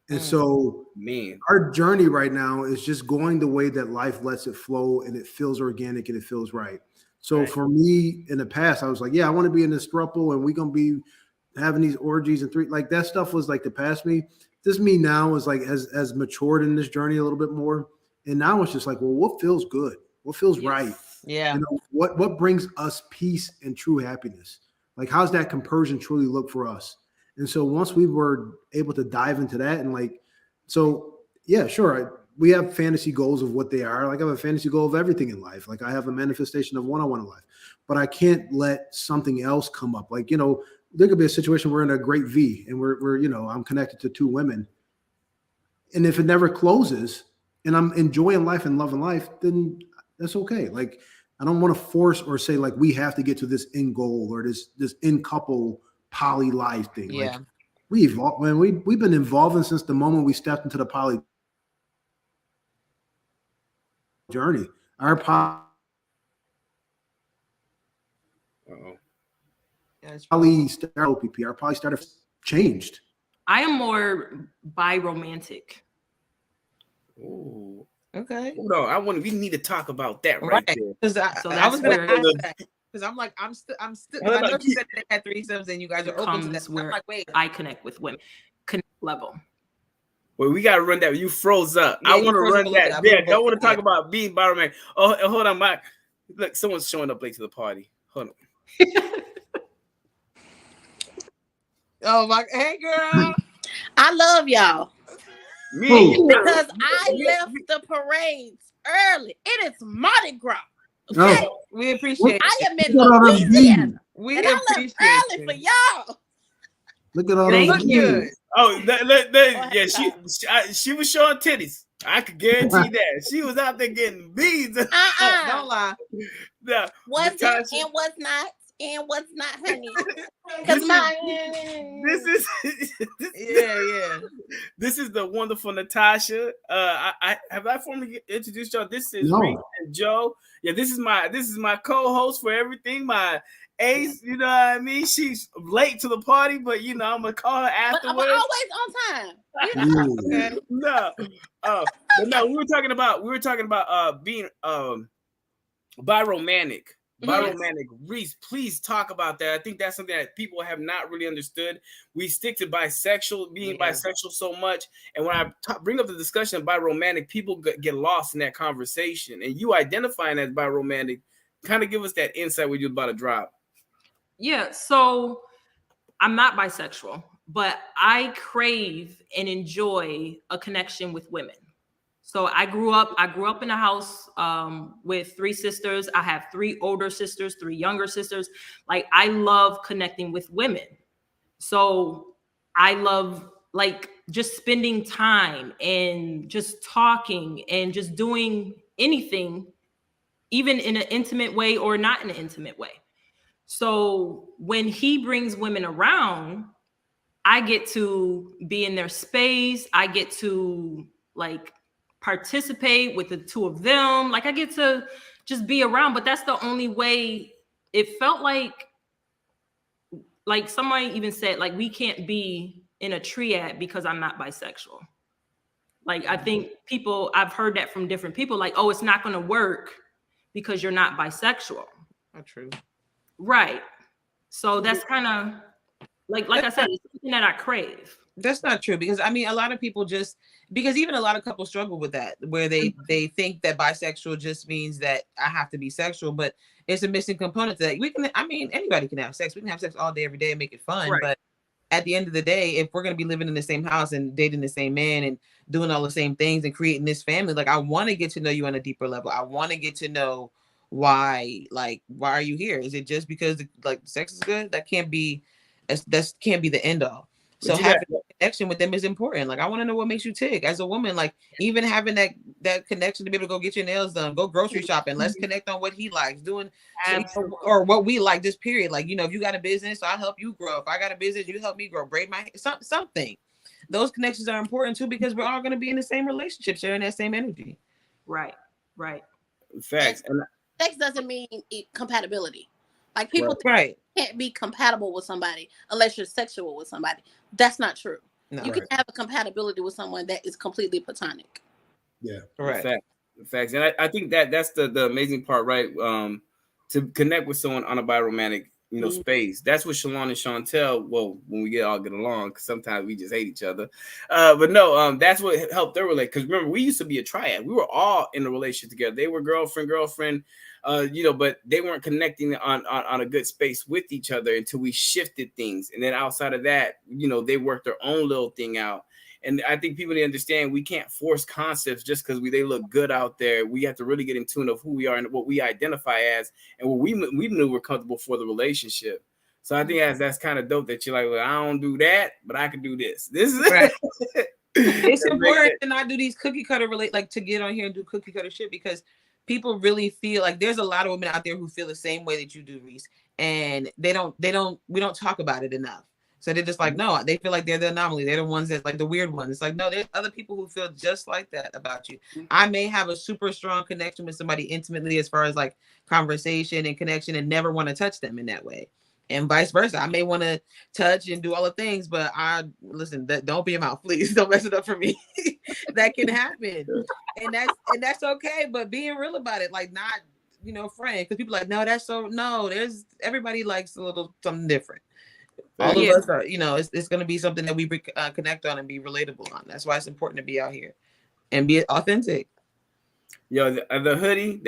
[SPEAKER 4] And so
[SPEAKER 1] Man,
[SPEAKER 4] our journey right now is just going the way that life lets it flow, and it feels organic and it feels right. So for me in the past, I was like, yeah, I want to be in this throuple and we're going to be having these orgies and like that stuff was like the past me. This me now is like has matured in this journey a little bit more. And now it's just like, well, what feels good? What feels right?
[SPEAKER 2] Yeah.
[SPEAKER 4] You know, what brings us peace and true happiness? Like, how's that compersion truly look for us? And so once we were able to dive into that and like, so yeah, sure. We have fantasy goals of what they are. Like I have a fantasy goal of everything in life. Like I have a manifestation of what I want in life, but I can't let something else come up. Like, you know, there could be a situation we're in a great V and we're, you know, I'm connected to 2 women. And if it never closes and I'm enjoying life and loving life, then that's okay. Like, I don't want to force or say like, we have to get to this end goal or this in couple poly life thing.
[SPEAKER 2] Yeah.
[SPEAKER 4] Like we evolved, man, we've been evolving since the moment we stepped into the poly journey. Our poly started OPP, our poly started changed.
[SPEAKER 3] I am more bi-romantic.
[SPEAKER 1] ooh,
[SPEAKER 2] Okay.
[SPEAKER 1] hold on. We need to talk about that right there.
[SPEAKER 2] Because
[SPEAKER 3] So
[SPEAKER 2] I was
[SPEAKER 3] that's
[SPEAKER 2] going to
[SPEAKER 3] where-
[SPEAKER 2] ask that. Because I'm like, I'm still. I know you said they had threesomes and you guys are open to that.
[SPEAKER 3] Where
[SPEAKER 2] I'm like, wait.
[SPEAKER 3] I connect with women. Connect level.
[SPEAKER 1] Well, we gotta run that. You froze up.
[SPEAKER 2] Yeah,
[SPEAKER 1] I
[SPEAKER 2] you
[SPEAKER 1] want to
[SPEAKER 2] froze up
[SPEAKER 1] run
[SPEAKER 2] a little
[SPEAKER 1] that.
[SPEAKER 2] bit.
[SPEAKER 1] Yeah, don't want to talk
[SPEAKER 2] Yeah.
[SPEAKER 1] about being bi-romantic. Oh, hold on, Mike. Look, someone's showing up late to the party. Hold on.
[SPEAKER 2] Oh my, hey girl.
[SPEAKER 5] I love y'all
[SPEAKER 1] Me.
[SPEAKER 5] because I left the parades early. It is Mardi Gras.
[SPEAKER 4] No,
[SPEAKER 2] We appreciate
[SPEAKER 5] I
[SPEAKER 2] it.
[SPEAKER 5] am in
[SPEAKER 4] Look at all them
[SPEAKER 5] Louisiana,
[SPEAKER 4] beans.
[SPEAKER 2] We
[SPEAKER 5] and I left
[SPEAKER 2] appreciate
[SPEAKER 5] early
[SPEAKER 2] you.
[SPEAKER 5] for y'all.
[SPEAKER 4] Look at all
[SPEAKER 3] Thank
[SPEAKER 4] those
[SPEAKER 2] you.
[SPEAKER 4] beans.
[SPEAKER 1] Oh, yeah. She was showing titties. I could guarantee that she was out there getting beads.
[SPEAKER 2] Don't lie.
[SPEAKER 1] No,
[SPEAKER 5] What's
[SPEAKER 1] Natasha,
[SPEAKER 5] it and what's not, and what's not, honey?
[SPEAKER 1] This
[SPEAKER 5] Because
[SPEAKER 2] Yeah.
[SPEAKER 1] this is the wonderful Natasha. I formally introduced y'all. This is
[SPEAKER 4] No.
[SPEAKER 1] Reese and Joe. Yeah, this is my co-host for everything. My ace, you know what I mean? She's late to the party, but you know I'm gonna call her
[SPEAKER 5] I'm
[SPEAKER 1] afterwards.
[SPEAKER 5] always on time. You know?
[SPEAKER 2] Okay.
[SPEAKER 1] No, but no, we were talking about being biromantic. Biromantic. Reese, please talk about that. I think that's something that people have not really understood. We stick to bisexual, being bisexual so much, and when I bring up the discussion of biromantic, people get lost in that conversation. And you identifying as biromantic, kind of give us that insight when you're about to drop.
[SPEAKER 3] Yeah, so I'm not bisexual, but I crave and enjoy a connection with women. So I grew up in a house with 3 sisters. I have 3 older sisters, 3 younger sisters. Like I love connecting with women. So I love like just spending time and just talking and just doing anything, even in an intimate way or not in an intimate way. So when he brings women around, I get to be in their space. I get to like participate with the 2 of them. Like I get to just be around, but that's the only way. It felt like somebody even said like we can't be in a triad because I'm not bisexual. Like I think I've heard that from different people, like, oh, it's not going to work because you're not bisexual.
[SPEAKER 2] Not true.
[SPEAKER 3] Right. So that's kind of like I said, it's something that I crave.
[SPEAKER 2] That's not true, because I mean, a lot of people just, because even a lot of couples struggle with that, where they think that bisexual just means that I have to be sexual, but it's a missing component to that. We can, I mean, anybody can have sex. We can have sex all day, every day, and make it fun.
[SPEAKER 3] Right.
[SPEAKER 2] But at the end of the day, if we're going to be living in the same house and dating the same man and doing all the same things and creating this family, like, I want to get to know you on a deeper level. I want to get to know why are you here? Is it just because like sex is good? That can't be the end all. So having a connection with them is important. Like, I want to know what makes you tick as a woman. Like, even having that connection to be able to go get your nails done, go grocery shopping. Let's connect on what he likes doing, or what we like. This period, like, if you got a business, I'll help you grow. If I got a business, you help me grow. Braid my hair, something. Those connections are important too, because we're all going to be in the same relationship, sharing that same energy.
[SPEAKER 3] Right.
[SPEAKER 1] Facts. And
[SPEAKER 5] sex doesn't mean compatibility. Like, people can't be compatible with somebody unless you're sexual with somebody. That's not true. No, you can have a compatibility with someone that is completely platonic.
[SPEAKER 4] Yeah,
[SPEAKER 1] right. Facts. And I think that's the amazing part, right? To connect with someone on a biromantic, space. That's what Shalon and Chantel, well, when we all get along, because sometimes we just hate each other. But no, that's what helped their relationship. Because remember, we used to be a triad. We were all in a relationship together. They were girlfriend, but they weren't connecting on a good space with each other until we shifted things. And then outside of that, they worked their own little thing out. And I think people need to understand we can't force concepts just because they look good out there. We have to really get in tune of who we are and what we identify as and what we knew we're comfortable for the relationship. So I think that's kind of dope that you're like, well, I don't do that, but I can do this. This is
[SPEAKER 2] right. It's important to not do these cookie cutter to get on here and do cookie cutter shit, because people really feel like there's a lot of women out there who feel the same way that you do, Reese, and we don't talk about it enough. So they're just like, no, they feel like they're the anomaly. They're the ones that like the weird ones. It's like, no, there's other people who feel just like that about you. I may have a super strong connection with somebody intimately as far as like conversation and connection and never want to touch them in that way. And vice versa. I may want to touch and do all the things, but don't be your mouth, please. Don't mess it up for me. That can happen. And that's okay. But being real about it, like, not, friend. Because people are like, there's everybody likes a little something different. All of us are, it's going to be something that we connect on and be relatable on. That's why it's important to be out here and be authentic.
[SPEAKER 1] Yo, the hoodie,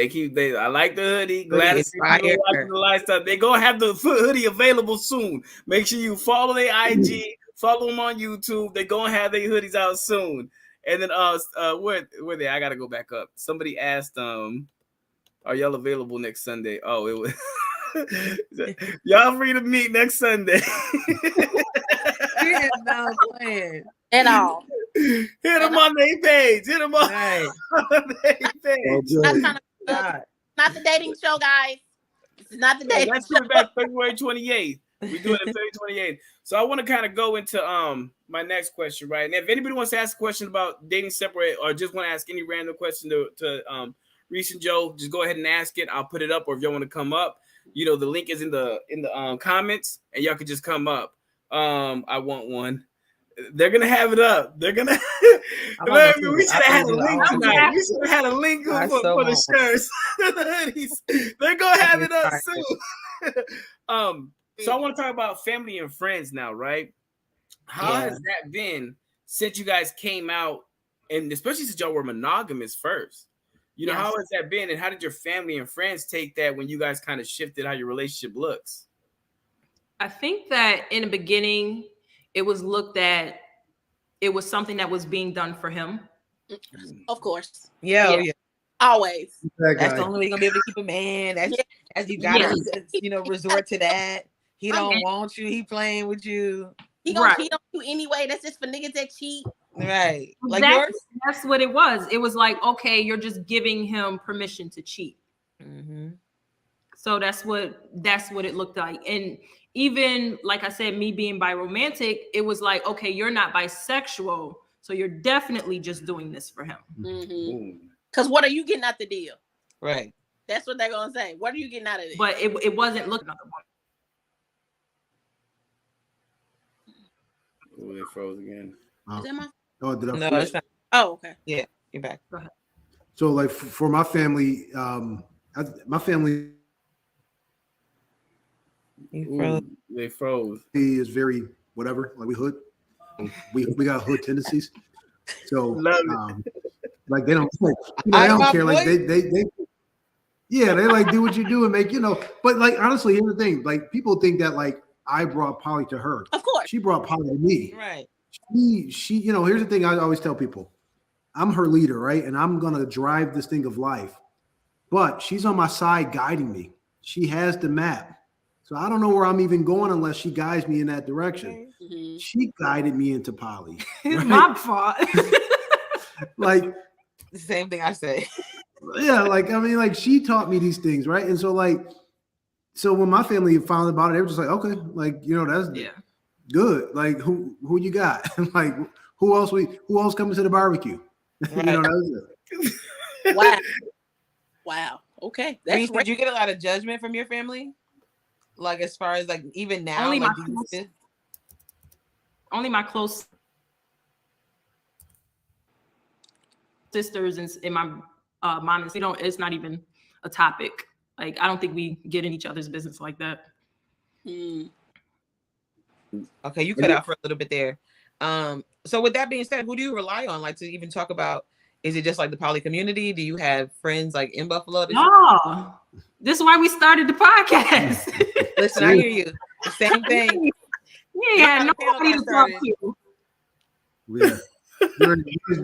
[SPEAKER 1] I like the hoodie. Glad to see people watching the lifestyle. They gonna have the hoodie available soon. Make sure you follow their IG, follow them on YouTube. They're gonna have their hoodies out soon. And then where they? I gotta go back up. Somebody asked, are y'all available next Sunday? Oh, it was y'all free to meet next Sunday.
[SPEAKER 5] No plan at all.
[SPEAKER 1] Hit them on their page. Hit them on their page.
[SPEAKER 5] Not the dating show, guys. It's not the dating
[SPEAKER 1] that's
[SPEAKER 5] show.
[SPEAKER 1] Back February 28th. We're doing it February 28th. So I want to kind of go into my next question, right? And if anybody wants to ask a question about dating separate or just want to ask any random question to Reese and Joe, just go ahead and ask it. I'll put it up, or if y'all want to come up, the link is in the comments, and y'all can just come up. I want one. They're gonna have it up. They're gonna. We should have had a link tonight. We should have had a link for the shirts, the hoodies. They're gonna have it up soon. So I want to talk about family and friends now, right? How has that been since you guys came out, and especially since y'all were monogamous first? How has that been, and how did your family and friends take that when you guys kind of shifted how your relationship looks?
[SPEAKER 3] I think that in the beginning, it was looked at, it was something that was being done for him.
[SPEAKER 5] Of course.
[SPEAKER 2] Yeah.
[SPEAKER 5] Always.
[SPEAKER 2] That's the only way you're gonna be able to keep a man. That's you gotta resort to that. He don't want you, he playing with you.
[SPEAKER 5] He gonna cheat on you anyway. That's just for niggas that cheat.
[SPEAKER 2] Right. Like
[SPEAKER 3] that's what it was. It was like, okay, you're just giving him permission to cheat.
[SPEAKER 2] Mm-hmm.
[SPEAKER 3] So that's what it looked like. And even like I said, me being biromantic, it was like, okay, you're not bisexual, so you're definitely just doing this for him.
[SPEAKER 5] Because what are you getting out the deal?
[SPEAKER 2] Right.
[SPEAKER 5] That's what they're gonna say. What are you getting out of it?
[SPEAKER 3] But it wasn't looking at the one.
[SPEAKER 1] Oh, they froze again.
[SPEAKER 5] Is that my?
[SPEAKER 4] Oh, did I?
[SPEAKER 2] No, it's not.
[SPEAKER 5] Oh, okay.
[SPEAKER 2] Yeah, you're back.
[SPEAKER 3] Go ahead.
[SPEAKER 4] So, like, for my family, my family
[SPEAKER 1] they froze.
[SPEAKER 4] is very whatever. Like we hood, we got hood tendencies. So like they don't like, they don't care. Like they yeah, they like do what you do and make, but like honestly, here's the thing. Like people think that like I brought Polly to her.
[SPEAKER 5] Of course.
[SPEAKER 4] She brought Polly to me.
[SPEAKER 2] Right.
[SPEAKER 4] She, here's the thing I always tell people. I'm her leader, right? And I'm gonna drive this thing of life. But she's on my side guiding me. She has the map. So I don't know where I'm even going unless she guides me in that direction. Mm-hmm. She guided me into Polly.
[SPEAKER 3] It's right? My fault.
[SPEAKER 4] Like
[SPEAKER 2] the same thing I say.
[SPEAKER 4] Yeah, like I mean, like she taught me these things, right? And so so when my family found out about it, they were just like, okay, like that's good. Like who you got? Like who else coming to the barbecue? Right. That was
[SPEAKER 5] it. Wow. Okay.
[SPEAKER 2] Did you get a lot of judgment from your family? Like as far as like even now,
[SPEAKER 3] only my close sisters and my mom, and it's not even a topic. Like I don't think we get in each other's business like that.
[SPEAKER 2] Okay, you cut out for a little bit there. So with that being said, who do you rely on like to even talk about? Is it just like the poly community? Do you have friends like in Buffalo?
[SPEAKER 3] No, this is why we started the podcast.
[SPEAKER 2] Listen, I hear you. The same thing.
[SPEAKER 3] Yeah, nobody to talk to.
[SPEAKER 4] Yeah.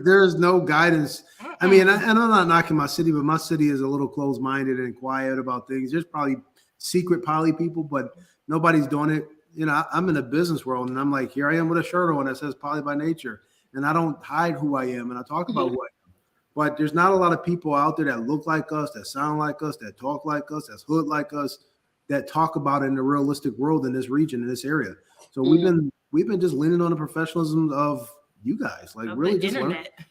[SPEAKER 4] There's no guidance. I mean, and I'm not knocking my city, but my city is a little closed-minded and quiet about things. There's probably secret poly people, but nobody's doing it. I'm in the business world, and I'm like, here I am with a shirt on that says Poly by Nature, and I don't hide who I am, and I talk about what. But there's not a lot of people out there that look like us, that sound like us, that talk like us, that's hood like us, that talk about it in the realistic world in this region, in this area. So we've been just leaning on the professionalism of you guys, like really just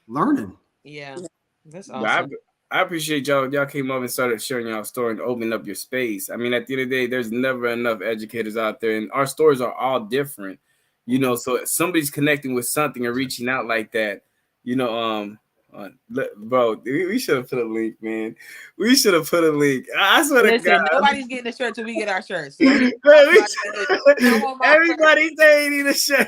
[SPEAKER 4] learning.
[SPEAKER 2] Yeah, that's awesome.
[SPEAKER 1] I appreciate y'all. Y'all came up and started sharing y'all story and opening up your space. I mean, at the end of the day, there's never enough educators out there, and our stories are all different. So if somebody's connecting with something and reaching out like that, bro, we should have put a link, man. We should have put a link. I swear to God,
[SPEAKER 2] nobody's getting a shirt till we get our shirts. So
[SPEAKER 1] everybody saying need a shirt.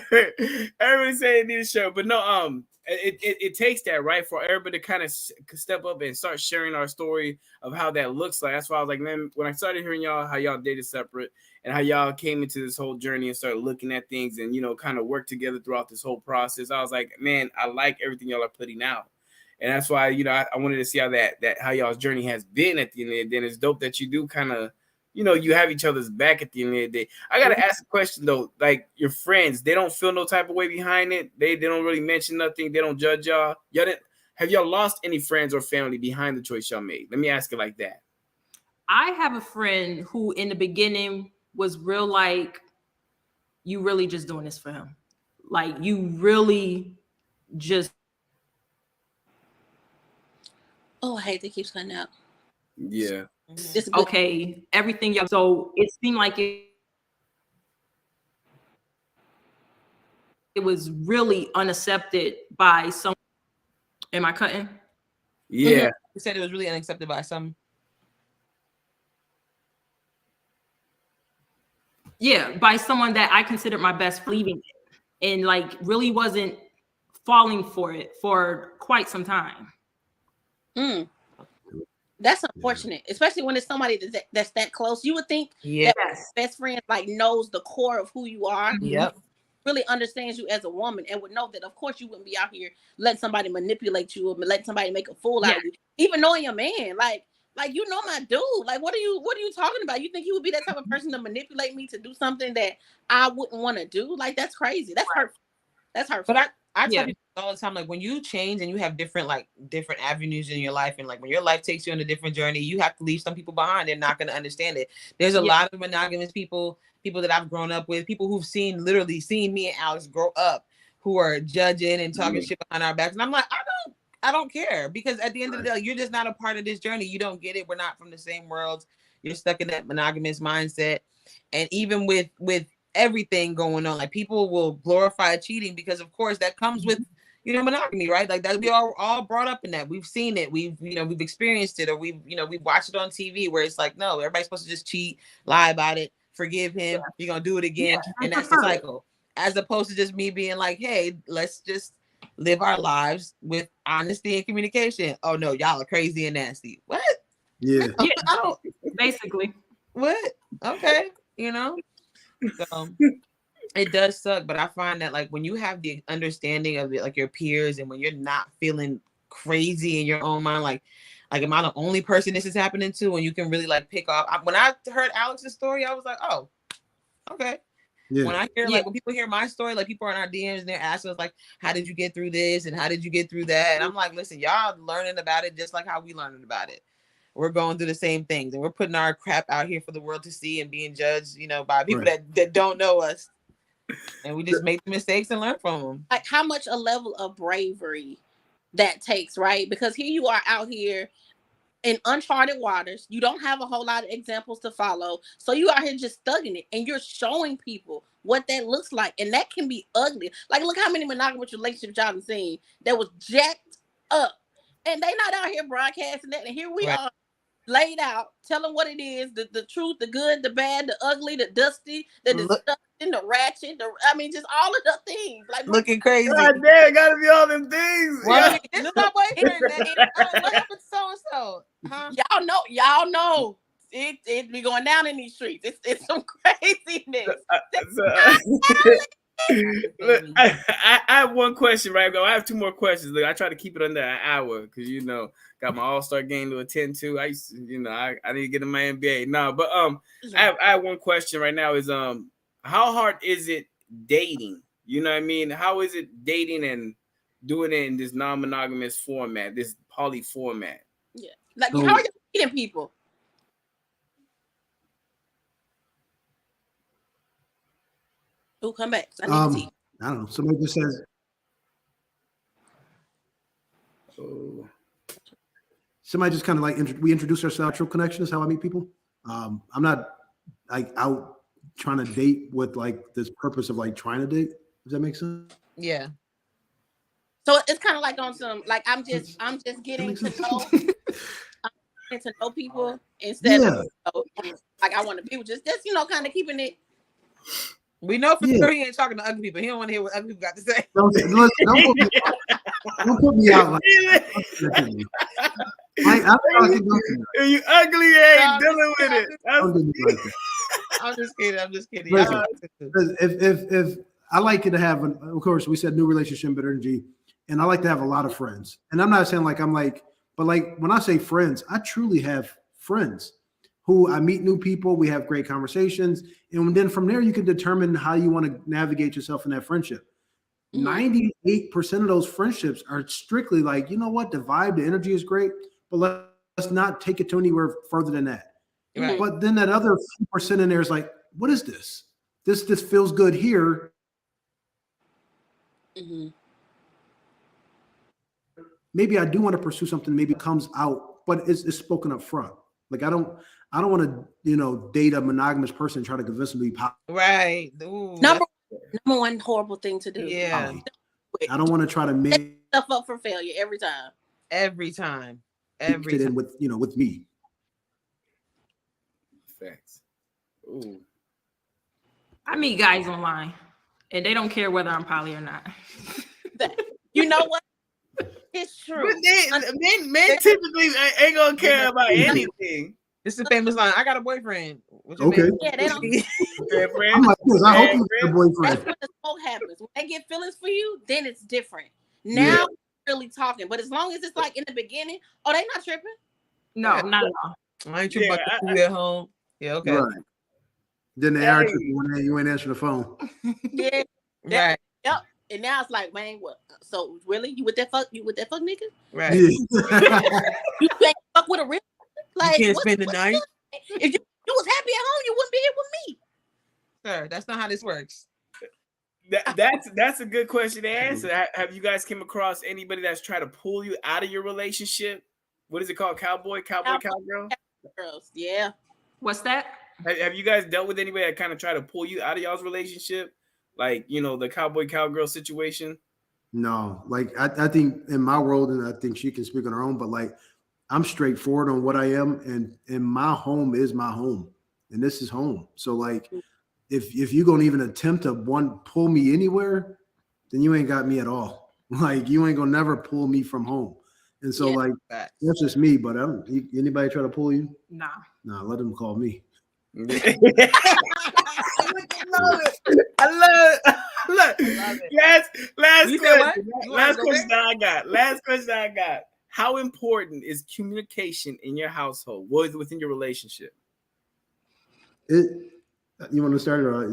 [SPEAKER 1] Everybody saying need a shirt, but no, it takes that, right, for everybody to kind of step up and start sharing our story of how that looks like. That's why I was like, man, when I started hearing y'all how y'all dated separate and how y'all came into this whole journey and started looking at things and kind of work together throughout this whole process, I was like, man, I like everything y'all are putting out. And that's why, I wanted to see how how y'all's journey has been at the end of the day. And it's dope that you do kind of, you have each other's back at the end of the day. I got to ask a question though, like your friends, they don't feel no type of way behind it. They don't really mention nothing. They don't judge y'all. Have y'all lost any friends or family behind the choice y'all made? Let me ask it like that.
[SPEAKER 3] I have a friend who in the beginning was real like, you really just doing this for him. Like you really just.
[SPEAKER 5] Oh, I hate that keeps cutting out.
[SPEAKER 1] Yeah.
[SPEAKER 3] Okay. Everything. So it seemed like it was really unaccepted by some. Am I cutting?
[SPEAKER 1] Yeah.
[SPEAKER 2] You said it was really unaccepted by some.
[SPEAKER 3] Yeah, by someone that I considered my best friend, leaving it and like really wasn't falling for it for quite some time.
[SPEAKER 5] That's unfortunate, especially when it's somebody that's that close. You would think that best friend like knows the core of who you are.
[SPEAKER 2] Yep.
[SPEAKER 5] Really understands you as a woman and would know that of course you wouldn't be out here letting somebody manipulate you or letting somebody make a fool out of you, even knowing your man. Like my dude. Like what are you talking about? You think he would be that type of person to manipulate me to do something that I wouldn't want to do? Like that's crazy. That's hurtful. That's hurtful.
[SPEAKER 2] But I tell people all the time, like when you change and you have different avenues in your life, and like when your life takes you on a different journey, you have to leave some people behind. They're not going to understand it. There's a lot of monogamous people that I've grown up with, people who've literally seen me and Alex grow up, who are judging and talking shit behind our backs, and I'm like, I don't care, because at the end of the day, like, you're just not a part of this journey. You don't get it. We're not from the same worlds. You're stuck in that monogamous mindset, and even with everything going on, like people will glorify cheating because of course that comes with monogamy, right? Like that, we all brought up in that. We've seen it. We've experienced it, or we've watched it on TV where it's like, no, everybody's supposed to just cheat, lie about it, forgive him, you're gonna do it again, and that's the cycle. As opposed to just me being like, hey, let's just live our lives with honesty and communication. Oh no, y'all are crazy and nasty. What?
[SPEAKER 4] Yeah.
[SPEAKER 3] I don't, basically.
[SPEAKER 2] What? Okay, So it does suck, but I find that like when you have the understanding of it, like your peers, and when you're not feeling crazy in your own mind, like am I the only person this is happening to? And you can really like pick off. When I heard Alex's story, I was like, oh, okay. Yeah. When I hear like when people hear my story, like people are in our DMs and they're asking us like, how did you get through this and how did you get through that? And I'm like, listen, y'all learning about it just like how we learning about it. We're going through the same things, and we're putting our crap out here for the world to see and being judged, by people that don't know us. And we just make the mistakes and learn from them.
[SPEAKER 5] Like how much a level of bravery that takes, right? Because here you are out here in uncharted waters. You don't have a whole lot of examples to follow. So you out here just thugging it, and you're showing people what that looks like. And that can be ugly. Like, look how many monogamous relationships y'all have seen that was jacked up. And they not out here broadcasting that. And here we are laid out, telling what it is, the truth, the good, the bad, the ugly, the dusty, the disgusting, the ratchet, just all of the things. Like
[SPEAKER 2] looking crazy.
[SPEAKER 1] God damn, it gotta be all them things.
[SPEAKER 2] Well, this is my boyfriend. What happened to so-and-so? Huh?
[SPEAKER 5] Y'all know. It be going down in these streets. It's some craziness.
[SPEAKER 1] Look, I have one question, right? I have two more questions. Look, I try to keep it under an hour because got my all-star game to attend to. I used to, I need to get in my NBA. No, but I have one question right now. Is how hard is it dating? You know what I mean? How is it dating and doing it in this non-monogamous format, this poly format?
[SPEAKER 5] Yeah, like how are you meeting people? Oh, come back. I don't
[SPEAKER 4] know. Somebody just says. Somebody just kind of like we introduce ourselves. True connection is how I meet people. I'm not like out trying to date with like this purpose of like trying to date. Does that make sense?
[SPEAKER 2] Yeah.
[SPEAKER 5] So it's kind of like on some like I'm just getting to know. I'm getting to know people instead of like I want to be with just kind of keeping it.
[SPEAKER 2] We know for sure he ain't talking to ugly people. He don't want to hear what ugly people got to say.
[SPEAKER 4] Don't put me out like
[SPEAKER 1] you ugly ain't dealing with it.
[SPEAKER 2] I'm just kidding.
[SPEAKER 4] Listen, if I like it to have, of course, we said new relationship energy, and I like to have a lot of friends. And I'm not saying like but like when I say friends, I truly have friends who I meet new people. We have great conversations, and then from there you can determine how you want to navigate yourself in that friendship. 98% of those friendships are strictly like, you know what, the vibe, the energy is great, but let's not take it to anywhere further than that. Right. But then that other few percent in there is like, what is this? This feels good here. Mm-hmm. Maybe I do want to pursue something. Maybe it comes out, but it's spoken up front. Like I don't want to, date a monogamous person and try to convince them to be popular.
[SPEAKER 2] Right. Ooh,
[SPEAKER 5] number one horrible thing to do.
[SPEAKER 2] Yeah.
[SPEAKER 4] I don't want to try to make
[SPEAKER 5] stuff up for failure every time.
[SPEAKER 2] Every time.
[SPEAKER 4] With me.
[SPEAKER 1] Facts. Ooh.
[SPEAKER 3] I meet guys online, and they don't care whether I'm poly or not.
[SPEAKER 5] You know what? It's true.
[SPEAKER 1] Men typically ain't gonna care about anything.
[SPEAKER 2] This is a famous line. I got a boyfriend.
[SPEAKER 4] Okay.
[SPEAKER 5] Yeah, they don't.
[SPEAKER 4] I'm like this. I hope you're a boyfriend.
[SPEAKER 5] That's when the smoke happens. When they get feelings for you, then it's different. Now we're really talking. But as long as it's like in the beginning, they not tripping.
[SPEAKER 3] No, not at all.
[SPEAKER 2] I ain't tripping about you at home. Yeah, okay.
[SPEAKER 4] Right. Then they are tripping when you ain't answering the phone.
[SPEAKER 5] Yeah.
[SPEAKER 2] Right.
[SPEAKER 5] Yep. And now it's like, man, what? So really, you with that fuck nigga?
[SPEAKER 2] Right.
[SPEAKER 4] Yeah.
[SPEAKER 5] You can't fuck with a real like
[SPEAKER 2] you can't spend the night.
[SPEAKER 5] If you was happy at home, you wouldn't be here with me.
[SPEAKER 2] Sir, that's not how this works.
[SPEAKER 1] That's a good question to answer. Have you guys came across anybody that's trying to pull you out of your relationship? What is it called? Cowgirl?
[SPEAKER 5] Girls, yeah.
[SPEAKER 3] What's that?
[SPEAKER 1] Have you guys dealt with anybody that kind of try to pull you out of y'all's relationship? Like, the cowboy cowgirl situation?
[SPEAKER 4] No, like I think in my world, and I think she can speak on her own, but like I'm straightforward on what I am, and my home is my home, and this is home. So like, if you're gonna even attempt to pull me anywhere, then you ain't got me at all. Like you ain't gonna never pull me from home. And so like that's just me. But anybody try to pull you?
[SPEAKER 3] Nah.
[SPEAKER 4] Let them call me.
[SPEAKER 1] I love it. Last question. Last question I got. How important is communication in your household? What is within your relationship?
[SPEAKER 4] You want to start or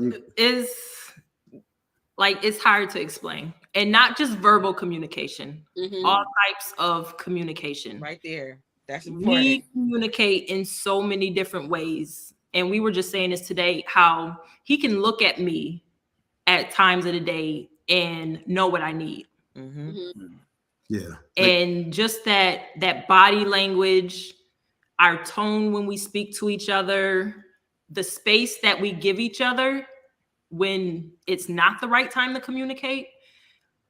[SPEAKER 3] it's hard to explain, and not just verbal communication, all types of communication.
[SPEAKER 2] Right there. That's important.
[SPEAKER 3] We communicate in so many different ways. And we were just saying this today, how he can look at me at times of the day and know what I need.
[SPEAKER 4] Yeah.
[SPEAKER 3] And just that body language, our tone when we speak to each other, the space that we give each other when it's not the right time to communicate.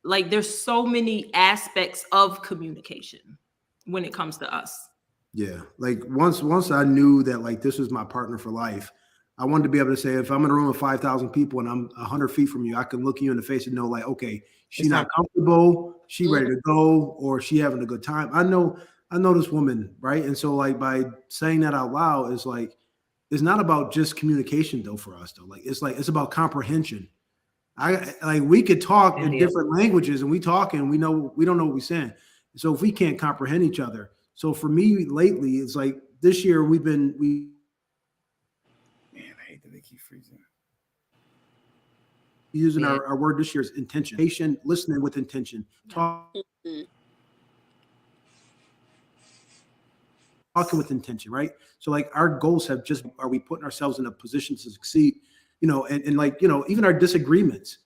[SPEAKER 3] Like there's so many aspects of communication when it comes to us.
[SPEAKER 4] Yeah. Like once I knew that like this was my partner for life, I wanted to be able to say, if I'm in a room of 5,000 people and I'm 100 feet from you, I can look you in the face and know like, okay, she's not comfortable, she ready to go, or she having a good time. I know this woman, right? And so like by saying that out loud is like, it's not about just communication though for us though. Like it's about comprehension. We could talk in different languages and we talk and we don't know what we're saying. So if we can't comprehend each other. So for me lately, it's like this year man, I hate that they keep freezing. Using our word this year is intention. Patient, listening with intention. Talking with intention, right? So like our goals are we putting ourselves in a position to succeed, and like, even our disagreements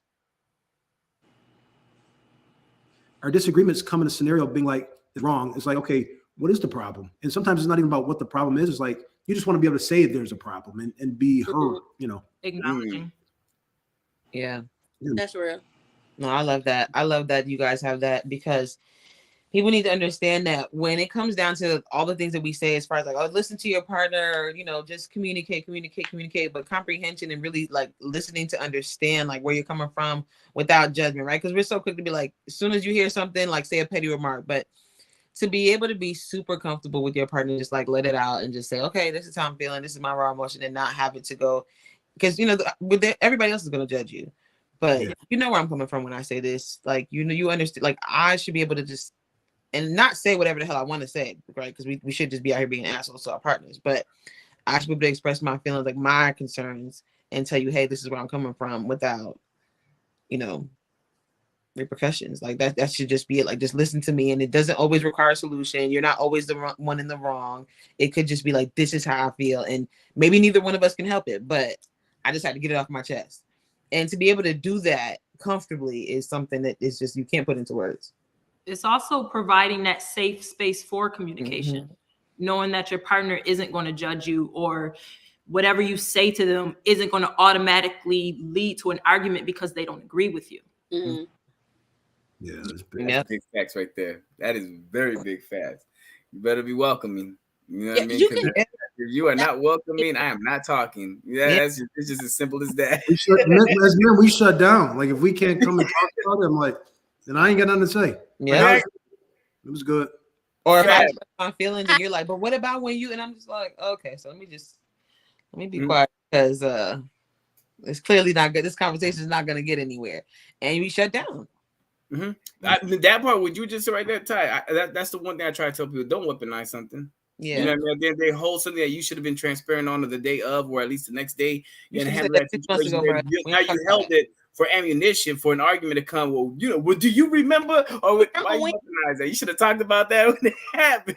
[SPEAKER 4] come in a scenario of being like, it's wrong. It's like, okay, what is the problem? And sometimes it's not even about what the problem is. It's like, you just want to be able to say if there's a problem and be heard,
[SPEAKER 3] Acknowledging.
[SPEAKER 2] Yeah.
[SPEAKER 5] That's real.
[SPEAKER 2] No, I love that. I love that you guys have that, because people need to understand that when it comes down to all the things that we say, as far as like, oh, listen to your partner, just communicate, but comprehension and really like listening to understand like where you're coming from without judgment, right? Because we're so quick to be like, as soon as you hear something, like say a petty remark, but to be able to be super comfortable with your partner, just like let it out and just say, okay, this is how I'm feeling, this is my raw emotion, and not have it to go, because everybody else is going to judge you, but you know where I'm coming from when I say this, like, you understand, like I should be able to just and not say whatever the hell I want to say, right? Because we should just be out here being assholes to our partners, but I should be able to express my feelings, like my concerns, and tell you, hey, this is where I'm coming from, without repercussions. Like that should just be it. Like, just listen to me, and it doesn't always require a solution. You're not always the one in the wrong. It could just be like, this is how I feel, and maybe neither one of us can help it, but I just had to get it off my chest. And to be able to do that comfortably is something that is just, you can't put into words.
[SPEAKER 3] It's also providing that safe space for communication, knowing that your partner isn't going to judge you, or whatever you say to them isn't going to automatically lead to an argument because they don't agree with you.
[SPEAKER 1] Yeah, that's big facts right there. That is very big facts. You better be welcoming. You know what I mean? If you are not welcoming, I am not talking. It's just as simple as that.
[SPEAKER 4] As men, we shut down. Like if we can't come and talk about it, I'm like, then I ain't got nothing to say.
[SPEAKER 2] Yeah,
[SPEAKER 4] like, it was good.
[SPEAKER 2] Or if I express my feelings and you're like, but what about when you? And I'm just like, okay, so let me be quiet, because it's clearly not good. This conversation is not going to get anywhere, and we shut down.
[SPEAKER 1] That part, would you just right there, Ty? That's the one thing I try to tell people: don't weaponize something.
[SPEAKER 2] Yeah,
[SPEAKER 1] you know what I mean? They hold something that you should have been transparent on the day of, or at least the next day.
[SPEAKER 2] You
[SPEAKER 1] and have that situation where now you held it for ammunition for an argument to come. Well, do you remember? Or why you weaponize that? You should have talked about that when it happened.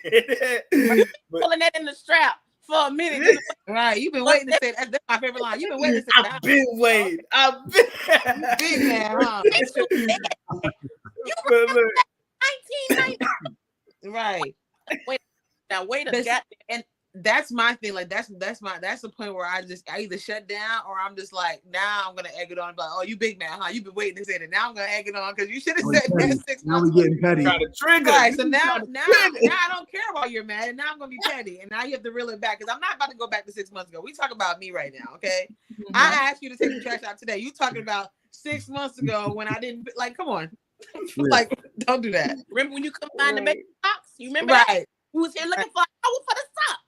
[SPEAKER 5] Pulling that in the strap for a minute.
[SPEAKER 2] Right, you've been waiting to say that. That's my favorite line. You've been waiting to say that.
[SPEAKER 1] I've been waiting. I've been
[SPEAKER 2] big man, huh?
[SPEAKER 5] You remember that 1990?
[SPEAKER 2] Right.
[SPEAKER 5] Wait a goddamn.
[SPEAKER 2] And that's my thing. Like that's the point where I either shut down or I'm just like, now I'm gonna egg it on. Like, oh, you big man, huh? You've been waiting to say that. Now I'm gonna egg it on because you should have said that 6
[SPEAKER 4] Now
[SPEAKER 2] months
[SPEAKER 4] we
[SPEAKER 2] ago.
[SPEAKER 4] getting petty.
[SPEAKER 1] Trying to trigger.
[SPEAKER 2] Right. So now I don't care why you're mad, and now I'm gonna be petty, and now you have to reel it back because I'm not about to go back to 6 months ago. We talk about me right now, okay? I asked you to take the trash out today. You talking about 6 months ago when I didn't like? Come on, like don't do that.
[SPEAKER 5] Remember when you combined the baby socks? You remember that? You was here looking for an hour for the sock.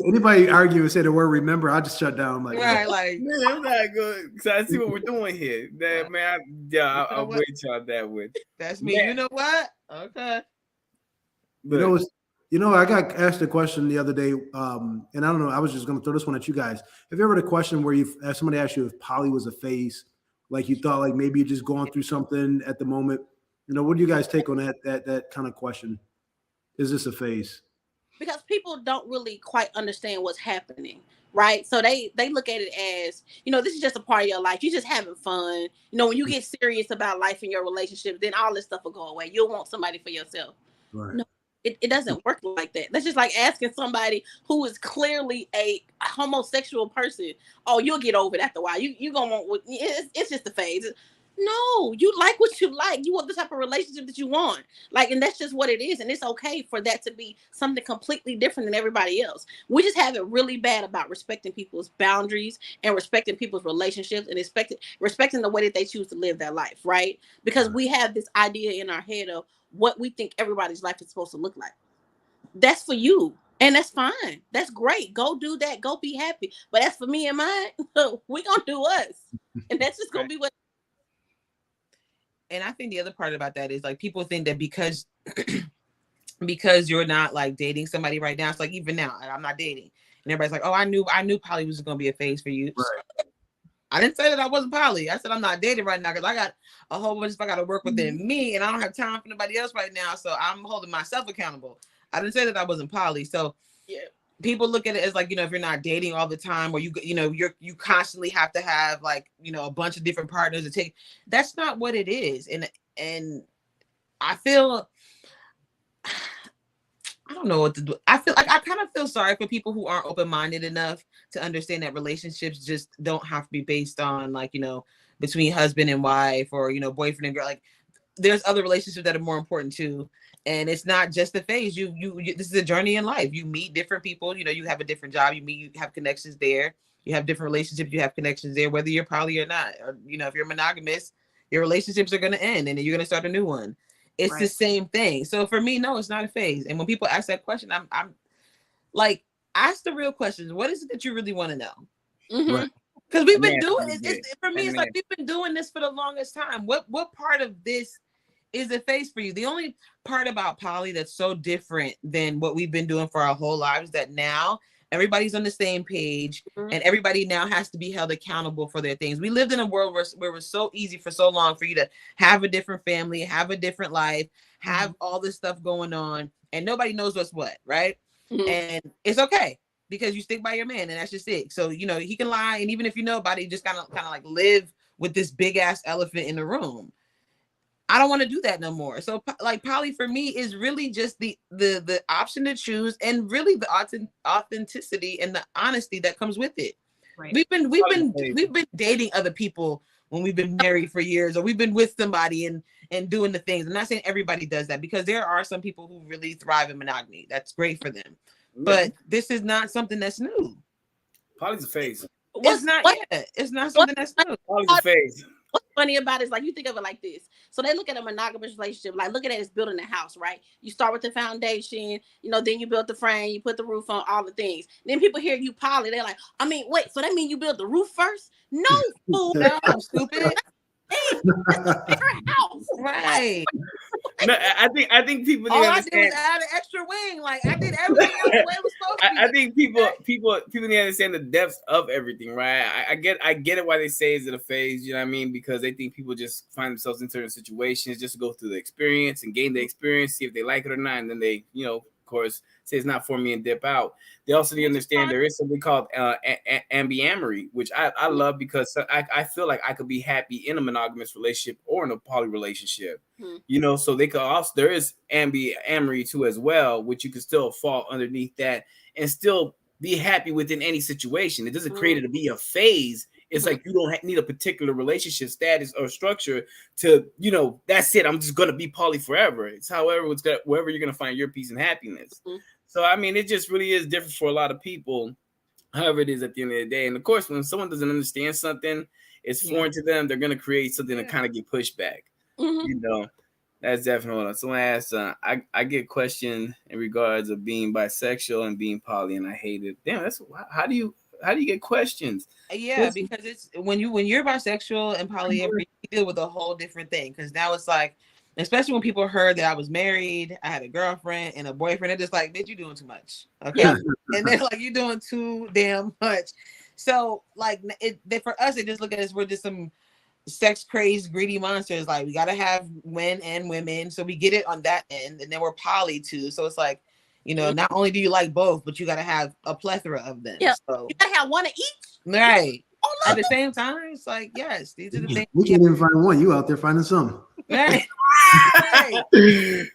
[SPEAKER 4] Anybody argue and say the word remember, I just shut down. I'm like,
[SPEAKER 2] right, like
[SPEAKER 1] man, I'm not good. So I see what we're doing here. That man, I'll wait y'all that with.
[SPEAKER 2] That's me. Man. You know what? Okay.
[SPEAKER 4] You know, I got asked a question the other day, and I don't know. I was just going to throw this one at you guys. Have you ever had a question where somebody asked you if poly was a phase, like you thought, like maybe you're just going through something at the moment? You know, what do you guys take on that kind of question? Is this a phase?
[SPEAKER 5] Because people don't really quite understand what's happening, right? So they look at it as, you know, this is just a part of your life. You're just having fun. You know, when you get serious about life and your relationship, then all this stuff will go away. You'll want somebody for yourself.
[SPEAKER 4] Right.
[SPEAKER 5] No, it doesn't work like that. That's just like asking somebody who is clearly a homosexual person, oh, you'll get over it after a while. You gonna want, it's just a phase. No, you like what you like. You want the type of relationship that you want. Like, and that's just what it is. And it's okay for that to be something completely different than everybody else. We just have it really bad about respecting people's boundaries and respecting people's relationships and respecting the way that they choose to live their life, right? Because we have this idea in our head of what we think everybody's life is supposed to look like. That's for you. And that's fine. That's great. Go do that. Go be happy. But as for me and mine, we're going to do us. And that's just going to be what.
[SPEAKER 2] And I think the other part about that is like people think that because you're not like dating somebody right now, it's like even now I'm not dating, and everybody's like, oh, I knew poly was going to be a phase for you. Right. I didn't say that I wasn't poly. I said I'm not dating right now because I got a whole bunch of stuff I got to work within me, and I don't have time for nobody else right now. So I'm holding myself accountable. I didn't say that I wasn't poly. So yeah. People look at it as like, you know, if you're not dating all the time or you constantly have to have like, you know, a bunch of different partners to take, that's not what it is. And I feel, I don't know what to do. I feel like I kind of feel sorry for people who aren't open-minded enough to understand that relationships just don't have to be based on like, you know, between husband and wife or, you know, boyfriend and girl. Like there's other relationships that are more important too. And it's not just a phase. You this is a journey in life. You meet different people. You know, you have a different job. You have connections there. You have different relationships. You have connections there, whether you're poly or not. Or, you know, if you're monogamous, your relationships are going to end and then you're going to start a new one. It's the same thing. So for me, no, it's not a phase. And when people ask that question, I'm like, ask the real questions. What is it that you really want to know?
[SPEAKER 5] Mm-hmm.
[SPEAKER 2] Because we've been doing it. For me, it's like we've been doing this for the longest time. What part of this is a phase for you? The only part about poly that's so different than what we've been doing for our whole lives that now everybody's on the same page and everybody now has to be held accountable for their things. We lived in a world where it was so easy for so long for you to have a different family, have a different life, have all this stuff going on, and nobody knows what's what, right? And it's okay because you stick by your man and that's just it. So, you know, he can lie, and even if you know about it, you just kind of like live with this big ass elephant in the room. I don't want to do that no more. So like poly for me is really just the option to choose and really the authenticity and the honesty that comes with it. Right. We've been dating other people when we've been married for years, or we've been with somebody and doing the things. I'm not saying everybody does that because there are some people who really thrive in monogamy. That's great for them. But this is not something that's new.
[SPEAKER 1] Poly's a phase.
[SPEAKER 2] It's not something that's new.
[SPEAKER 1] Poly's a phase.
[SPEAKER 5] What's funny about it is like you think of it like this. So they look at a monogamous relationship, like look at it as building a house, right? You start with the foundation, you know, then you build the frame, you put the roof on, all the things. Then people hear you poly, they're like, I mean, wait, so that means you build the roof first? No, fool.
[SPEAKER 2] No, I'm stupid.
[SPEAKER 5] House.
[SPEAKER 2] Right.
[SPEAKER 1] No, I think people
[SPEAKER 2] all
[SPEAKER 1] need to
[SPEAKER 2] I did was
[SPEAKER 1] understand.
[SPEAKER 2] add an extra wing. Like I did everything else the way it was supposed to be.
[SPEAKER 1] I think people need to understand the depths of everything, right? I get it why they say is it a phase, you know what I mean? Because they think people just find themselves in certain situations just to go through the experience and gain the experience, see if they like it or not, and then they, you know, course, say it's not for me and dip out. They also need to understand there is something called ambyamory, which I love because I feel like I could be happy in a monogamous relationship or in a poly relationship. You know, so they could also, there is ambyamory too as well, which you can still fall underneath that and still be happy within any situation. It doesn't create it to be a phase. It's like you don't need a particular relationship status or structure to, you know, that's it. I'm just going to be poly forever. It's however, wherever you're going to find your peace and happiness. So, I mean, it just really is different for a lot of people, however it is at the end of the day. And of course, when someone doesn't understand something, it's foreign to them, they're going to create something to kind of get pushed back. You know, that's definitely. Someone asked, I get questioned in regards of being bisexual and being poly, and I hate it. Damn, that's how do you get questions?
[SPEAKER 2] Yeah, because it's when you're bisexual and polyamorous, you deal with a whole different thing. Because now it's like, especially when people heard that I was married, I had a girlfriend and a boyfriend, they're just like, bitch, you doing too much. Okay. And they're like, you're doing too damn much. So like for us, they just look at us, we're just some sex crazed, greedy monsters. Like we gotta have men and women. So we get it on that end, and then we're poly too. So it's like, you know, not only do you like both, but you gotta have a plethora of them.
[SPEAKER 5] Yeah.
[SPEAKER 2] So
[SPEAKER 5] you gotta have one of each.
[SPEAKER 2] Right. At the same time, it's like, yes, these are the things.
[SPEAKER 4] We can't even find one. You out there finding some.
[SPEAKER 2] Right.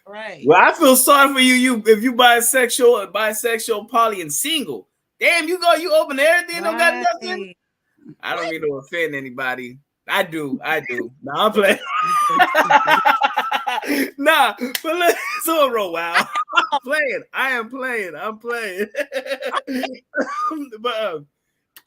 [SPEAKER 2] Right.
[SPEAKER 1] Well, I feel sorry for you. If you bisexual, poly, and single. Damn, you open everything. Don't got nothing. I don't mean to offend anybody. I do. Nah, I'm playing. Nah, but look, so roll wow. I'm playing. But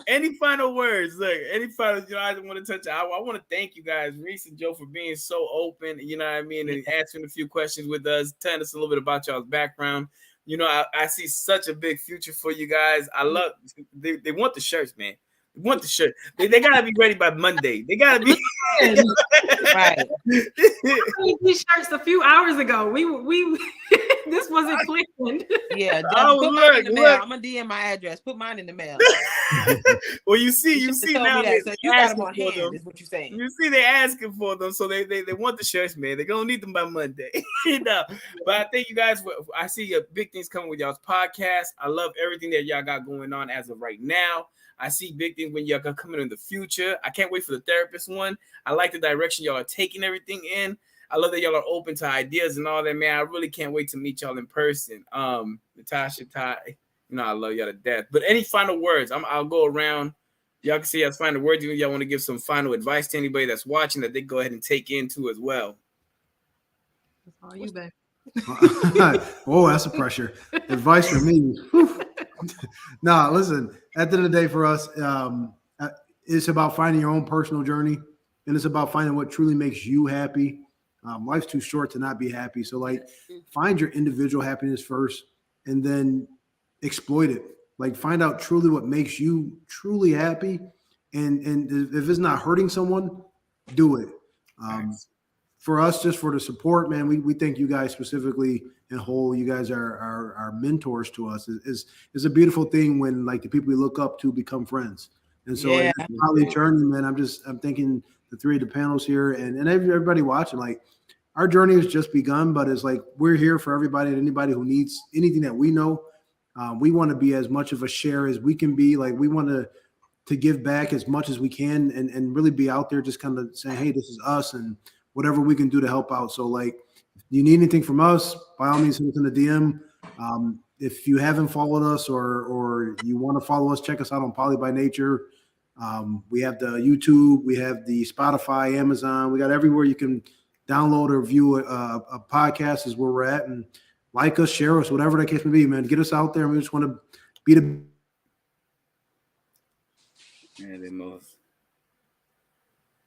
[SPEAKER 1] any final words? Look, any final, you know, I want to touch. I want to thank you guys, Reese and Joe, for being so open. You know what I mean, and answering a few questions with us, telling us a little bit about y'all's background. You know, I see such a big future for you guys. I love. They want the shirts, man. They want the shirt. They gotta be ready by Monday. They gotta be
[SPEAKER 3] right. These shirts a few hours ago. We this wasn't planned.
[SPEAKER 2] Yeah.
[SPEAKER 1] Oh, look,
[SPEAKER 2] in the mail. I'm gonna DM my address. Put mine in the mail.
[SPEAKER 1] Well, you see now
[SPEAKER 2] that. So you got them on hand, is what you're saying.
[SPEAKER 1] You see, they're asking for them, so they want the shirts, man. They're gonna need them by Monday. You know. But I thank you guys for. I see big things coming with y'all's podcast. I love everything that y'all got going on as of right now. I see big things when y'all gonna come in the future. I can't wait for the therapist one. I like the direction y'all are taking everything in. I love that y'all are open to ideas and all that, man. I really can't wait to meet y'all in person. Natasha, Ty, you know, I love y'all to death. But any final words? I'll go around. Y'all can see y'all's final words. Even y'all want to give some final advice to anybody that's watching that they go ahead and take into as well.
[SPEAKER 3] That's all you, babe.
[SPEAKER 4] Oh, that's a pressure. Advice for me. Nah, listen, at the end of the day for us, it's about finding your own personal journey, and it's about finding what truly makes you happy. Life's too short to not be happy. So like find your individual happiness first and then exploit it. Like find out truly what makes you truly happy. And if it's not hurting someone, do it. For us, just for the support, man, we thank you guys specifically in whole. You guys are mentors to us. It's a beautiful thing when like the people we look up to become friends. And so in the poly journey, man, I'm thinking the three of the panels here and everybody watching, like our journey has just begun, but it's like we're here for everybody and anybody who needs anything that we know. We want to be as much of a share as we can be. Like we want to give back as much as we can and really be out there just kind of saying, hey, this is us and whatever we can do to help out. So like, if you need anything from us, by all means, hit us in the DM. If you haven't followed us or you want to follow us, check us out on Poly by Nature. We have the YouTube, we have the Spotify, Amazon. We got everywhere you can download or view a podcast is where we're at. And like us, share us, whatever that case may be, man. Get us out there. And we just want to be the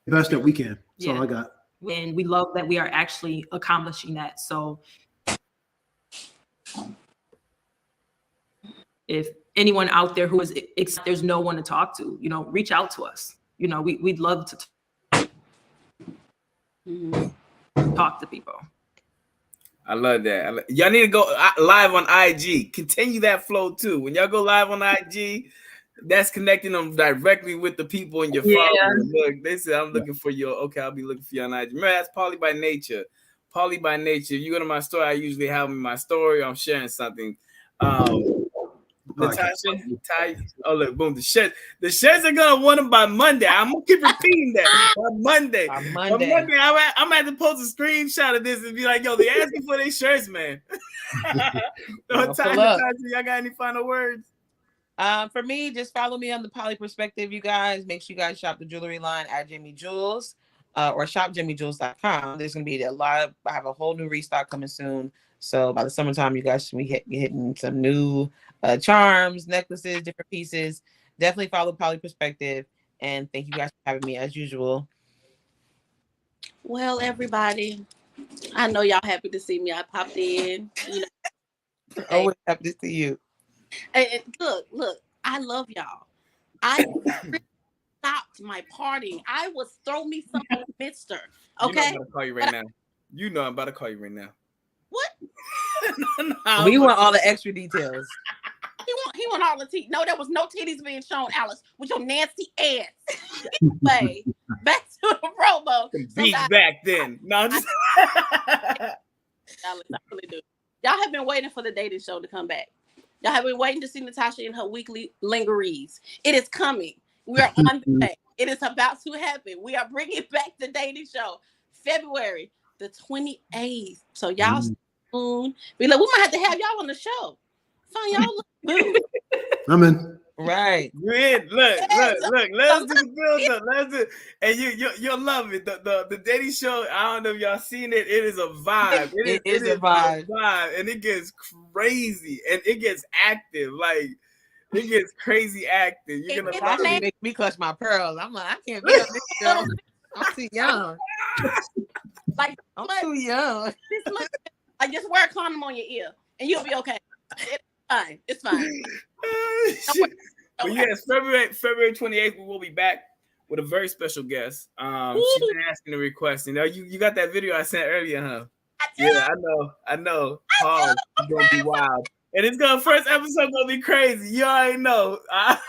[SPEAKER 4] best that we can. That's all I got.
[SPEAKER 3] And we love that we are actually accomplishing that. So if anyone out there who is there's no one to talk to, you know, reach out to us. You know, we'd love to talk to people.
[SPEAKER 1] I love that. Y'all need to go live on IG. Continue that flow too. When y'all go live on IG, that's connecting them directly with the people in your followers. Look, they said I'm looking for you. Okay, I'll be looking for you on IG. Remember, that's Poly by Nature. Poly by Nature. If you go to my story, I usually have my story. I'm sharing something. Natasha, Ty, oh look, boom, the shirts are gonna want them by Monday. I'm gonna keep repeating that by Monday. I'm gonna have to post a screenshot of this and be like, yo, they asking for their shirts, man. Natasha, y'all got any final words?
[SPEAKER 2] For me, just follow me on the Poly Perspective, you guys. Make sure you guys shop the jewelry line at Jimmy Jewels or shopjimmyjewels.com. There's gonna be I have a whole new restock coming soon. So by the summertime, you guys should be hitting some new charms, necklaces, different pieces. Definitely follow Poly Perspective. And thank you guys for having me as usual.
[SPEAKER 5] Well, everybody, I know y'all happy to see me. I popped in.
[SPEAKER 2] Always happy to see you.
[SPEAKER 5] And look, I love y'all. I stopped my partying. I was throw me some mister. Okay.
[SPEAKER 1] I'm about to call you right now. I'm about to call you right now.
[SPEAKER 5] What?
[SPEAKER 2] We want all the extra details.
[SPEAKER 5] He want all the titties. No, there was no titties being shown, Alice, with your nasty ass. Anyway, back to the promo.
[SPEAKER 1] Beats back then. No, just
[SPEAKER 5] Alice, I really do. Y'all have been waiting for the dating show to come back. Y'all have been waiting to see Natasha in her weekly lingeries. It is coming. We are on the way. It is about to happen. We are bringing back the dating show February the 28th. So y'all stay tuned. We might have to have y'all on the show. Find y'all look
[SPEAKER 4] I'm in.
[SPEAKER 2] Right.
[SPEAKER 1] Look. Let's do the build up. Let's do, and you'll love it. The dating show. I don't know if y'all seen it. It is a vibe. It is a vibe, and it gets crazy and it gets active. Like it gets crazy active. You're gonna
[SPEAKER 2] make me clutch my pearls. I'm like, I can't be on this show. I'm too young. I'm too young.
[SPEAKER 5] I just wear a condom on your ear, and you'll be okay. It's fine.
[SPEAKER 1] But yes, February 28th, we will be back with a very special guest. She's been asking the request. You got that video I sent earlier, huh? I know. Pause. It's gonna be wild. And first episode gonna be crazy. You already know.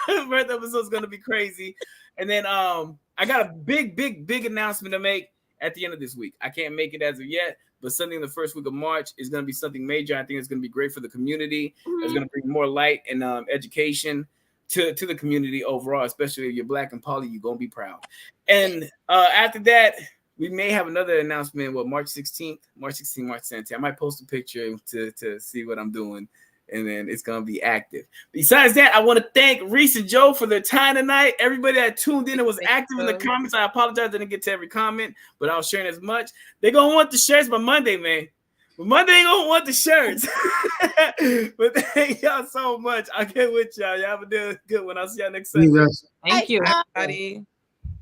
[SPEAKER 1] First episode's gonna be crazy. And then I got a big announcement to make at the end of this week. I can't make it as of yet, but something in the first week of March is going to be something major. I think it's going to be great for the community. It's going to bring more light and education to the community overall, especially if you're Black and poly, you're going to be proud. And after that, we may have another announcement, March 16th, March 17th. I might post a picture to see what I'm doing, and then it's going to be active. Besides that, I want to thank Reese and Joe for their time tonight. Everybody that tuned in and was active in the comments, I apologize I didn't get to every comment, but I was sharing as much. They're going to want the shirts by Monday, man. But Monday ain't going to want the shirts. But thank y'all so much. I'll get with y'all. Y'all have a good one. I'll see y'all next Sunday.
[SPEAKER 2] Thank you, everybody.